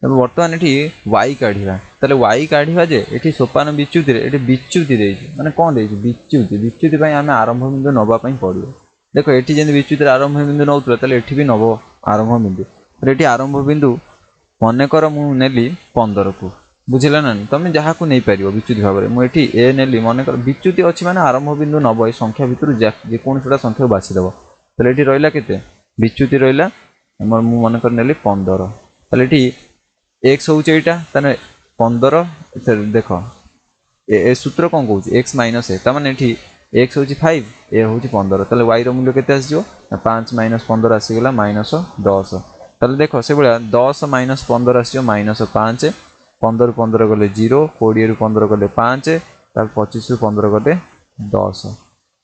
तब बर्तमान एटी y काढिबा। ताले y काढिबा जे एटी सोपान विच्युति रे एटी विच्युति देइछि माने कोन देइछि विच्युति। विच्युति पई आमे आरंभ बिंदु नबा पई पड़िबो। देखो एटी जेन विच्युति रे आरंभ बिंदु नउतला ताले एटी भी नब आरंभ बिंदु। एटी आरंभ बिंदु मने कर मु नेली 15 को बुझिला ना तुम जहाँ को नहीं पार विच्युति भाव में मुझे ए नेली मन कर विच्युति अच्छी माने आरंभ बिंदु नब ये संख्या भितर जेकोसी संख्या बाछीदेव। तो ये रहा के विच्युति रहा मु मन कर नेली 15। तो एक्स हूँ यहाँ 15 देख ए सूत्र कौन कौच एक्स माइनस ए ताने ये एक्स हूँ 5 ए हूँ 15। तो वाई रूल्य के 5 माइनस 15 आसीगला माइनस 10। तो देख से भाया 10 माइनस 15 आस माइनस 5 15 15 गले 0 20 15 गले 5 तार 25 15 गले 10।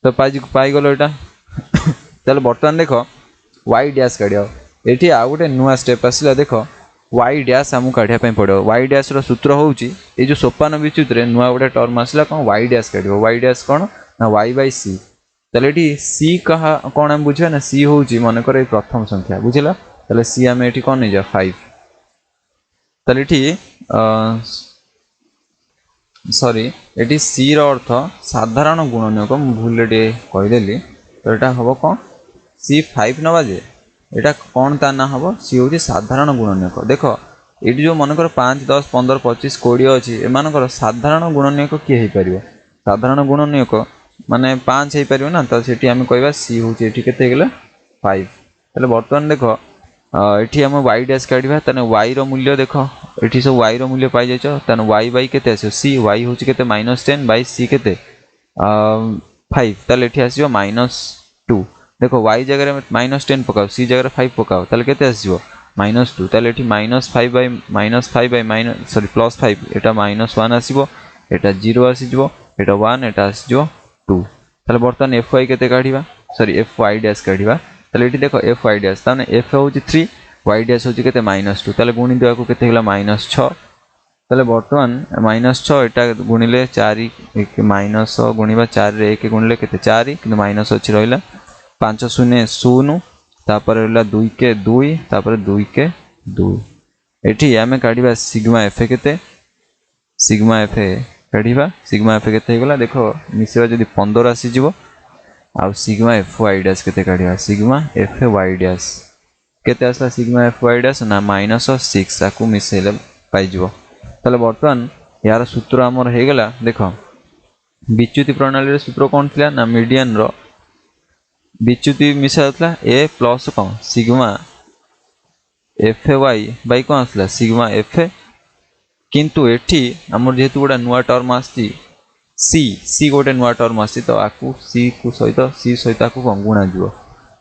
तो पाईगल यहाँ। चलो बर्तमान देख वाई डैश काढ़ ये आउ गोटे नुआ स्टेप आसला। देख वाई डैश आमको काढ़ापी पड़ो। वाई डैश सूत्र हूँ ये जो सोपान विच्युत रे नुआ गोटे टर्म आसला कौन वाई डैश काढ़। वाई डैश कौन ना वाई बाई सी। ताले ये सी कहा कौन आम बुझा ना सी हूँ मनकर ये प्रथम संख्या बुझला। ताले सी आम ये कौन नहीं जा 5। ताले ये सॉरी ये सी अर्थ साधारण गुणनीयक भूल कहीदेली। तो यहाँ हम कौन सी 5 नवा जे यहाँ कौन ता ना हम सी हूँ साधारण गुणनीयक। देख ये जो मनकर 5 10 15 25 20 अच्छी एम साधारण गुणनीयक किए हो पार। साधारण गुणनीयक माने 5 हो पार ना। तो ये आम कह सी हूँ ये के 5। तो बर्तमान देख ये आम वाई डैश काढ़ा तेने वाई रूल्य देख ये सब वाई रूल्य पाई जाइए। तेने वाई बाई के सी वाई हूँ के -10 बाई सी के 5। ताले ये आसो -2। देखो वाई जगह -10 पकाओ सी जगह 5 पकाओ ताले के आसो -2। ताले ये -5 बाई सॉरी +5 यहाँ -1 आसो यहाँ 0 आसीजो यहाँ 1 यहाँ आसो 2। ताले बर्तमान एफ वाई के काढ़ा सॉरी एफ वाई डैश काढ़ा। ताले ये देख एफ वाई डैश ताने एफ हूँ 3 वाई डैश हूँ के -2। ताले गुणी देवा को केते होला -6। ताले बर्तमान -6 यहाँ गुणिले 4 माइनस गुणा 4 रे 1 गुणिले के 4 कि माइनस अच्छी रहा 5 0 0 तापर रहा 2 के 2 तापर 2 के 2। ये आम काढ़ा सिग्मा एफ के सिग्मा एफ काढ़ा सिग्मा एफ के होगा। देख मिसेवा जब 15 आसीज आउ सिग्मा एफ वाई डैश के काढ़ा सिग्मा एफ वाई डैश केते आसला सिग्मा एफ वाई डैश ना -6 आपको मिसेले पाइज। ताले बर्तमान यार सूत्र आमर हो गला। देख विच्युति प्रणाली सूत्र कौन थी ना मीडियन रो विच्युति मिसा जाता ए प्लस कौन सिग्मा एफ वाई बाई कौन आसला सिग्मा एफ। किंतु एठी आमर जेहेतु गोटे नुआ टर्म आसी सी सी गोटे नुआ टर्म आसी तो आपको सी को सहित आपको कौन गुणा जीव।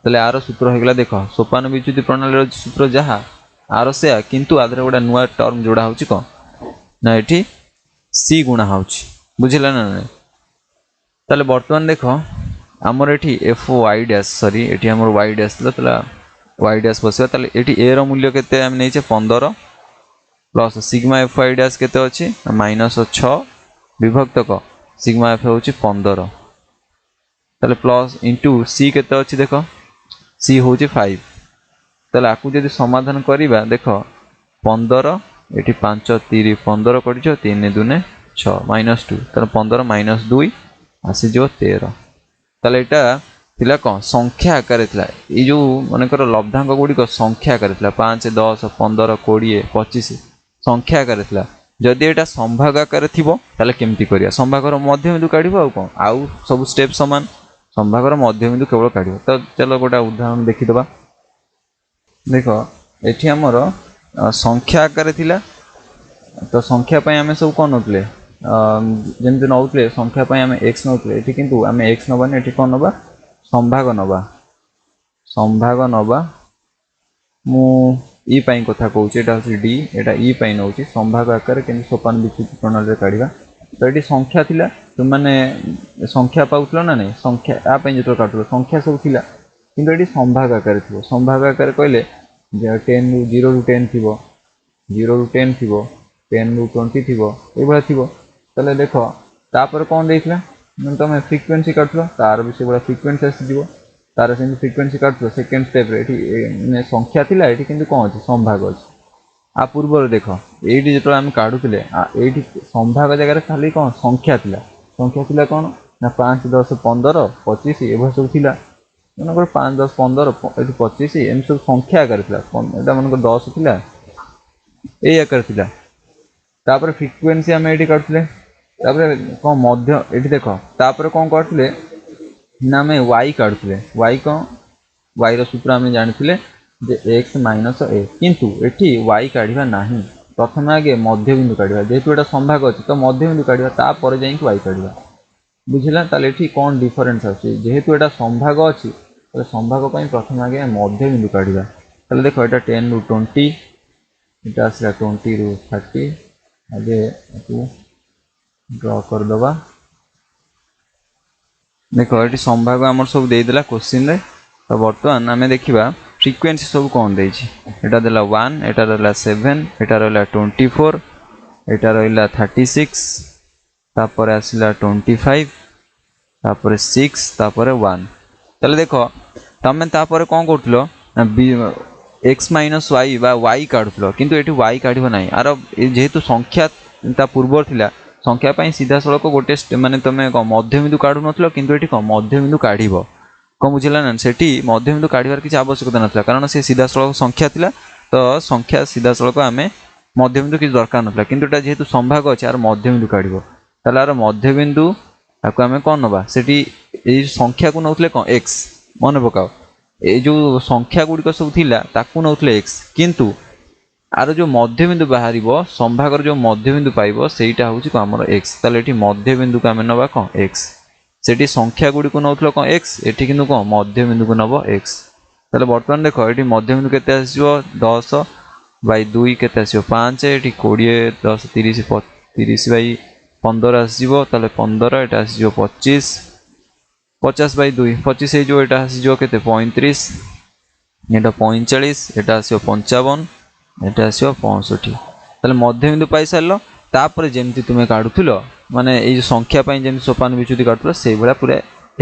ताले आर सूत्र हो गला। देख सोपान विच्युति प्रणाली सूत्र जहाँ आर से किंतु आधे गोटे नुआ टर्म जोड़ा हो कौन ना ये सी गुणा हो बुझला ना। ताले बर्तमान देख आमर ये एफ वाई डैश सॉरी ये आमर वाई डैश वाई डैश बसवा। ताले ये ए रो मूल्य केते आम नहीं 15 plus sigma F y dash केते अच्छी -6 विभक्त क सिग्मा एफ हूँ 15। ताले प्लस इंटू सी केते अच्छी देख सी हूँ 5। ताले आपको जब समाधान करवा देख 15 ये 5 3 15 कर 3 2 6 -2 ताले 15 -2 आसीज 13। ताले यहाँ थिला कौन संख्या आकार थिला ये जो मनकर लब्धांक गुड़िक संख्या आकार थिला 5 10 15 20 25 संख्या आकार थिला। जदि यहाँ संभाग आकार थी ताले केमती करिया संभागर मध्यबिंदु काढ़ आउ कौन आउ सब स्टेप सामान संभागर मध्यबिंदु केवल काढ़। तो चलो गोटे उदाहरण देखीदबा। देख ये आमर संख्या आकार थिला तो संख्या आम सब कौन नौले ଯେମିତି ନେଉଥିଲେ ସଂଖ୍ୟା ପାଇଁ ଆମେ x ନେଉଥିଲେ, ଏଠି କିନ୍ତୁ ଆମେ x ନେବାନି, ଏଠି କ'ଣ ନେବା ସମ୍ଭାଗ ନେବା। ସମ୍ଭାଗ ନେବା, ମୁଁ ଇ ପାଇଁ କଥା କହୁଛି, ଏଇଟା ହେଉଛି ଡି, ଏଇଟା ଇ ପାଇଁ ନେଉଛି। ସମ୍ଭାଗ ଆକାରରେ କେମିତି ସୋପାନ ବିଚ୍ୟୁତି ପ୍ରଣାଳୀରେ କାଢ଼ିବା। ତ ଏଠି ସଂଖ୍ୟା ଥିଲା, ତୁମମାନେ ସଂଖ୍ୟା ପାଉଥିଲ ନା ନାହିଁ, ସଂଖ୍ୟା ଆ ପାଇଁ ଯେତେବେଳେ କାଟୁଥିଲ ସଂଖ୍ୟା ସବୁ ଥିଲା, କିନ୍ତୁ ଏଠି ସମ୍ଭାଗ ଆକାରରେ ଥିବ। ସମ୍ଭାଗ ଆକାରରେ କହିଲେ 0 ରୁ 10 ଥିବ, 0 ରୁ 10 ଥିବ, 10 ରୁ 20 ଥିବ, ଏଇଭଳିଆ ଥିବ। ତାହେଲେ ଦେଖ ତାପରେ କ'ଣ ଦେଇଥିଲା, ତୁମେ ଫ୍ରିକ୍ୱେନ୍ସି କାଟୁଥିଲ, ତାର ବି ସେଭଳିଆ ଫ୍ରିକ୍ୱେନ୍ସି ଆସିଯିବ। ତାର ସେମିତି ଫ୍ରିକ୍ୱେନ୍ସି କାଟୁଥିବ। ସେକେଣ୍ଡ ଷ୍ଟେପ୍ରେ ଏଠି ସଂଖ୍ୟା ଥିଲା, ଏଠି କିନ୍ତୁ କ'ଣ ଅଛି ସମ୍ଭାଗ ଅଛି। ଆ ପୂର୍ବରୁ ଦେଖ ଏଇଠି ଯେତେବେଳେ ଆମେ କାଢୁଥିଲେ, ଏଇଠି ସମ୍ଭାଗ ଜାଗାରେ ଖାଲି କ'ଣ ସଂଖ୍ୟା ଥିଲା। ସଂଖ୍ୟା ଥିଲା କ'ଣ ନା 5, 10, 15, 25 ଏଭଳିଆ ସବୁ ଥିଲା। ମନେକର 5, 10, 15, ଏଠି 25 ଏମିତି ସବୁ ସଂଖ୍ୟା ଆକାରରେ ଥିଲା। ଏଇଟା ମନେକର 10 ଥିଲା, ଏଇ ଆକାରରେ ଥିଲା। ତାପରେ ଫ୍ରିକ୍ୱେନ୍ସି ଆମେ ଏଇଠି କାଟୁଥିଲେ। ତାପରେ କ'ଣ ମଧ୍ୟ ଏଠି ଦେଖ ତାପରେ କ'ଣ କାଟୁଥିଲେ ନା ଆମେ y କାଟୁଥିଲେ। y କ'ଣ, y ର ସୂତ୍ର ଆମେ ଜାଣିଥିଲେ ଯେ x ମାଇନସ୍ a, କିନ୍ତୁ ଏଠି y କାଢ଼ିବା ନାହିଁ। ପ୍ରଥମେ ଆଗେ ମଧ୍ୟବିନ୍ଦୁ କାଢ଼ିବା, ଯେହେତୁ ଏଇଟା ସମ୍ଭାଗ ଅଛି ତ ମଧ୍ୟବିନ୍ଦୁ କାଢ଼ିବା, ତାପରେ ଯାଇକି y କାଢ଼ିବା। ବୁଝିଲା? ତାହେଲେ ଏଠି କ'ଣ ଡିଫରେନ୍ସ ଅଛି, ଯେହେତୁ ଏଇଟା ସମ୍ଭାଗ ଅଛି ତାହେଲେ ସମ୍ଭାଗ ପାଇଁ ପ୍ରଥମେ ଆଗେ ମଧ୍ୟବିନ୍ଦୁ କାଢ଼ିବା। ତାହେଲେ ଦେଖ ଏଇଟା 10 ରୁ 20, ଏଇଟା ଆସିଲା 20 ରୁ 30, ଆଗେ ଏକୁ ଡ୍ର କରିଦେବା। ଦେଖ ଏଠି ସମ୍ଭାଗ ଆମର ସବୁ ଦେଇଦେଲା କୋଶ୍ଚିନ୍ରେ। ତ ବର୍ତ୍ତମାନ ଆମେ ଦେଖିବା ଫ୍ରିକ୍ୱେନ୍ସି ସବୁ କ'ଣ ଦେଇଛି। ଏଇଟା ଦେଲା 1, ଏଇଟା ରହିଲା 7, ଏଇଟା ରହିଲା 24, ଏଇଟା ରହିଲା 36, ତାପରେ ଆସିଲା 25, ତାପରେ 6, ତାପରେ 1। ତାହେଲେ ଦେଖ ତମେ ତାପରେ କ'ଣ କରୁଥିଲ ନା x ମାଇନସ୍ y ବା y କାଢ଼ୁଥିଲ, କିନ୍ତୁ ଏଠି y କାଢ଼ିବ ନାହିଁ। ଆର ଯେହେତୁ ସଂଖ୍ୟା ତା ପୂର୍ବର ଥିଲା, ସଂଖ୍ୟା ପାଇଁ ସିଧାସଳଖ ଗୋଟେ ମାନେ ତମେ କ'ଣ ମଧ୍ୟବିନ୍ଦୁ କାଢ଼ୁନଥିଲ, କିନ୍ତୁ ଏଠି କ'ଣ ମଧ୍ୟବିନ୍ଦୁ କାଢ଼ିବ। କ'ଣ ବୁଝିଲା ନା? ସେଠି ମଧ୍ୟବିନ୍ଦୁ କାଢ଼ିବାର କିଛି ଆବଶ୍ୟକତା ନଥିଲା, କାରଣ ସେ ସିଧାସଳଖ ସଂଖ୍ୟା ଥିଲା। ତ ସଂଖ୍ୟା ସିଧାସଳଖ ଆମେ ମଧ୍ୟବିନ୍ଦୁ କିଛି ଦରକାର ନଥିଲା, କିନ୍ତୁ ଏଟା ଯେହେତୁ ସମ୍ଭାଗ ଅଛି ଆର ମଧ୍ୟବିନ୍ଦୁ କାଢ଼ିବ। ତାହେଲେ ଆର ମଧ୍ୟବିନ୍ଦୁ ତାକୁ ଆମେ କ'ଣ ନେବା, ସେଠି ଏଇ ସଂଖ୍ୟାକୁ ନେଉଥିଲେ କ'ଣ x, ମନେ ପକାଅ ଏଇ ଯେଉଁ ସଂଖ୍ୟା ଗୁଡ଼ିକ ସବୁ ଥିଲା ତାକୁ ନେଉଥିଲେ x, କିନ୍ତୁ ଆର ଯେଉଁ ମଧ୍ୟବିନ୍ଦୁ ବାହାରିବ, ସମ୍ଭାଗର ଯେଉଁ ମଧ୍ୟବିନ୍ଦୁ ପାଇବ ସେଇଟା ହେଉଛି କ'ଣ ଆମର x। ତାହେଲେ ଏଠି ମଧ୍ୟବିନ୍ଦୁକୁ ଆମେ ନେବା କ'ଣ x। ସେଠି ସଂଖ୍ୟା ଗୁଡ଼ିକୁ ନେଉଥିଲ କ'ଣ x, ଏଠି କିନ୍ତୁ କ'ଣ ମଧ୍ୟବିନ୍ଦୁକୁ ନେବ x। ତାହେଲେ ବର୍ତ୍ତମାନ ଦେଖ ଏଠି ମଧ୍ୟବିନ୍ଦୁ କେତେ ଆସିଯିବ, 10/2 କେତେ ଆସିବ 5, ଏଠି 20, 10, 30, 30/15 ଆସିଯିବ। ତାହେଲେ 15, ଏଇଟା ଆସିଯିବ 25, 50/2 25 ହେଇଯିବ, ଏଇଟା ଆସିଯିବ କେତେ 35, ଏଇଟା 45, ଏଇଟା ଆସିବ 55, ଏଇଟା ଆସିବ 65। ତାହେଲେ ମଧ୍ୟବିନ୍ଦୁ ପାଇସାରିଲ। ତାପରେ ଯେମିତି ତୁମେ କାଢ଼ୁଥିଲ, ମାନେ ଏଇ ସଂଖ୍ୟା ପାଇଁ ଯେମିତି ସୋପାନ ବିଚ୍ୟୁତି କାଟୁଥିଲ ସେଇଭଳିଆ ପୁରା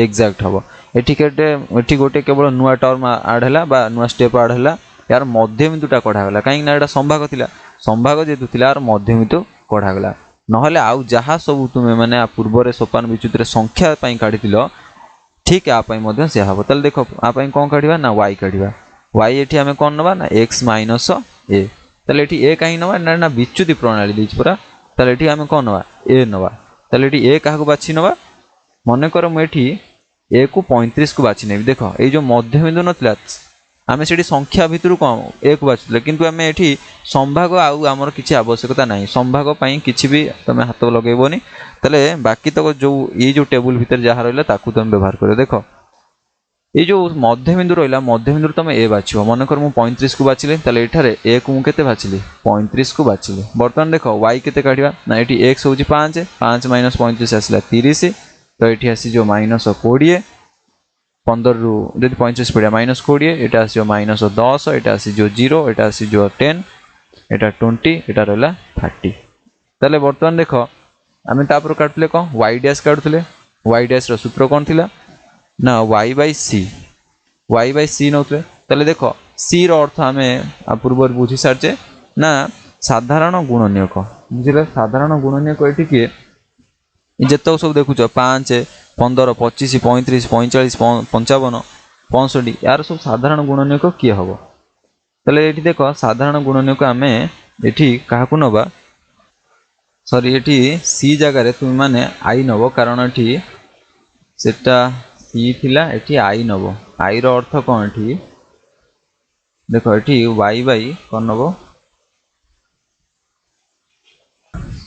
ଏକ୍ଜାକ୍ଟ ହେବ। ଏଠି ଗୋଟେ କେବଳ ନୂଆ ଟର୍ମ ଆଡ଼୍ ହେଲା ବା ନୂଆ ଷ୍ଟେପ୍ ଆଡ଼୍ ହେଲା, यार मध्यबिंदुटा कढ़ागला कहीं ना संभाग थिला संभाग जेतु थिला यार मध्यबिंदु कढ़ागला नहले आउ जहाँ सब तुम्हें माने पूर्व सोपान विच्युत संख्या काढ़ी ठीक आप से हम तेल देख आप कौन काढ़ा ना वाई काढ़ा वाई ये आम कौन नवा ना एक्स माइनस ए तेल ए कहीं नवा ना विच्युति प्रणाली देती पूरा तेल आम कौन नवा ए नवा तेल ए क्या बाछि नवा मनकर मुझे ए को 35 को बाछि नेबी देख ये जो मध्यबिंदु नथिला आम से संख्या भितर कौन ए को बाछुले किंतु आम ये संभाग आमर किसी आवश्यकता ना संभाग किसी भी तुम हाथ लगेबनी तेले बाकी तक जो ये जो टेबुल भितर जहाँ रहा तुम व्यवहार कर देख ये जो मध्यबिंदु रहा मध्यबिंदु तुम ए बाछ मनकर मुझे 35 को बाछिले तेल ये ए को मुझे बाछिली 35 को बाछिली बर्तमान देख वाई के काढ़ा ना ये एक्स हूँ 5 5 माइनस 35 आसला 30 तो ये आसी जो माइनस 20 15 रु जब 35 पड़ा माइनस 20 यहाँ आस माइनस 10 यहाँ आसी जो 0 यहाँ आसी जो 10 यहाँ 20 यहाँ रहा 30 तेल बर्तमान देख आम तापर काटुले कौन वाई डैश काटुले वाई डैश सूत्र कौन थी ना वाई बाई सी नौते तेल देख सी अर्थ आम पूर्व बुझी सारे ना साधारण गुणनीयक बुझे साधारण गुणनीयक ये किए जितक सब देखुच 5 15 25 35 45 55 65 यार सब साधारण गुणनीयक किए हम तेल ये देख साधारण गुणनीयक आम ये क्या नवा सॉरी ये सी जगार तुम मैंने आई नब कारण ये सेटा सी थिला ये आई नब आई रो अर्थ कौन ये देख ये वाई बाई कौन नब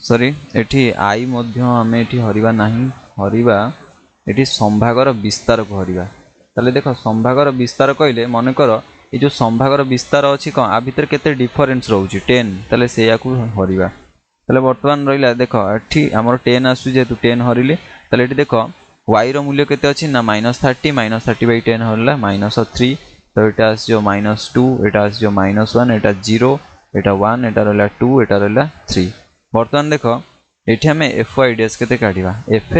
सॉरी एठी आई मध्य आमे एठी हरिबा नाही हरिबा एठी संभागर विस्तार को हरिबा ताले देखो संभागर विस्तार कहले मन कर ये जो संभागर विस्तार अछि कोन आ भीतर केते डिफरेंस रहउची 10 ताले सेया को हरिबा ताले वर्तमान रहिला देखो एठी हमर 10 आसु जे तू 10 हरिले ताले एठी देखो y रो मूल्य केते अछि ना -30 10 हरला -3 तो एटा आस जो -2 एटा आस जो -1 एटा 0 एटा 1 एटा रहला 2 एटा रहला 3 वर्तमान देखो एठी हमें fy डैश केते काढिबा f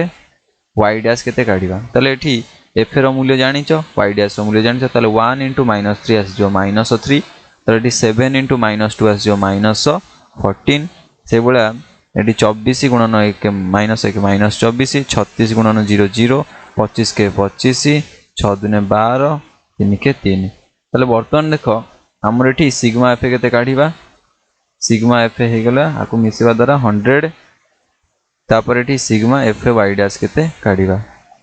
y डैश केते काढिबा ताले एठी f रो मूल्य जानिचो y डैश रो मूल्य जानिचो ताले 1 * -3 आस जो -3 ताले एठी 7 * -2 आस जो -14 से बोला एटी 24 गुणन 1 -1 -24 36 गुणन 0 0 25 के 25 6 दुने 12 3 के 3 ताले वर्तमान देखो हमर एठी सिग्मा एफ केते काढिबा सिग्मा एफ हे गेला आकु मिसिबा द्वारा 100 तापर एठी सिग्मा एफ वाई डैश केते काढिबा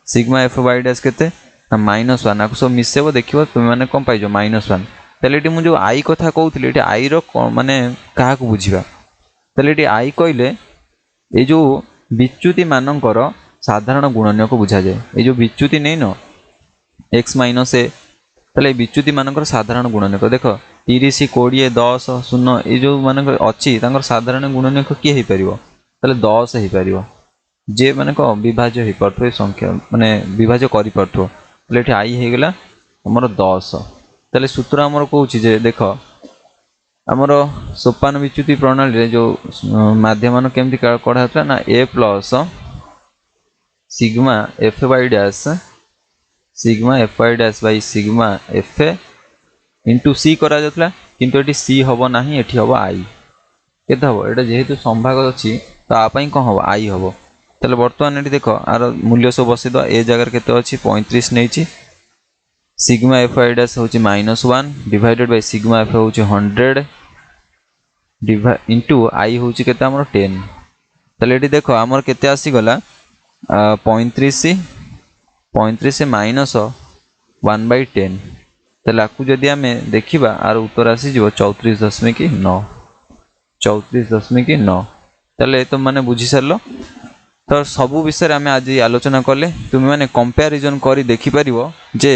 सिग्मा एफ वाई डैश केते -1 आकु सब मिसेबो देखिबो तुम माने कोन पाइजो -1 ताले एठी मु जो आई कथा कहउथिले एठी आई रो माने काहा को बुझिबा ताले एठी आई कहले ए जो विच्युति मानकर साधारण गुणनीय को बुझा जाए ए जो विच्युति नहीं न x - a ताले विच्युति मानकर साधारण गुणनीय देखो 30 20 10 0 ए जो मानकर अछि तांकर साधारण गुणनीय की हे परिबो ताले 10 हे परिबो जे माने को विभाज्य हे परथो संख्या माने विभाज्य करि परथो ताले एठी आई हे गेला हमर 10 ताले सूत्र हमर कहउछि जे देखो हमर सोपान विच्युति प्रणाली रे जो माध्यमान केमति कढा हतला ना a plus sigma f y dash sigma f y dash by sigma f into c करा जतला किंतु एठी c हबो नाही एठी हबो i केते हबो एटा जेहेतु संभाग अछि तो आ पई कोन हबो i हबो तले वर्तमान एठी देखो आर मूल्य सब बसे द ए जगह केते अछि 35 नेछि सिग्मा एफ आई डैश होची -1 डिवाइडेड बाय सिग्मा एफ होची 100 इनटू आई होची केते हमर 10 तले एठी देखो हमर केते आसी गला 35 से -1/10 तले आकु जदी हमें देखिबा आर उत्तर आसी जिवो 34.9 34.9 तले तो माने बुझी सरलो तो सबु विषय आम आज आलोचना कले तुम मैंने कंपैरिजन करी देखि परिबो जे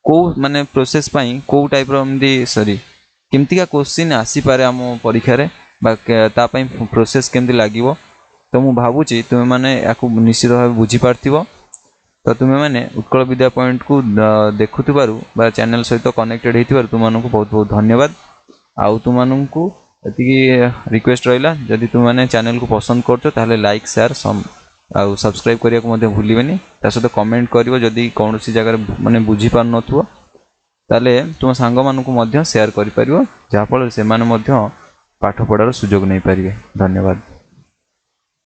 को माने प्रोसेस पई को टाइप रो एमदी सॉरी केमती का क्वेश्चन आसी पारे हम परीक्षा रे बा ता पई प्रोसेस केमती लागिवो तो मु भाबुची तुम माने याकु निश्चित भाव बुझी पारथिबो तो तुम मैंने उत्कल विद्या पॉइंट को देखुथिबारु बा चैनल सहित कनेक्टेड हेतिबारु तुमनको बहुत बहुत धन्यवाद आउ तुमनको एति रिक्वेस्ट रहिला जदि तुम माने चैनल को पसंद करछो ताले लाइक शेयर आउ सब्सक्राइब करिया को मध्ये भूलिबेनी ता सहित कमेंट करिवो जदि कोनोसी जगह माने बुझी पार नथुवो ताले तुम सांग मानकु मध्ये शेयर करि परिवो जा फल से माने मध्ये पाठ पढार सुयोग नै परिबे धन्यवाद।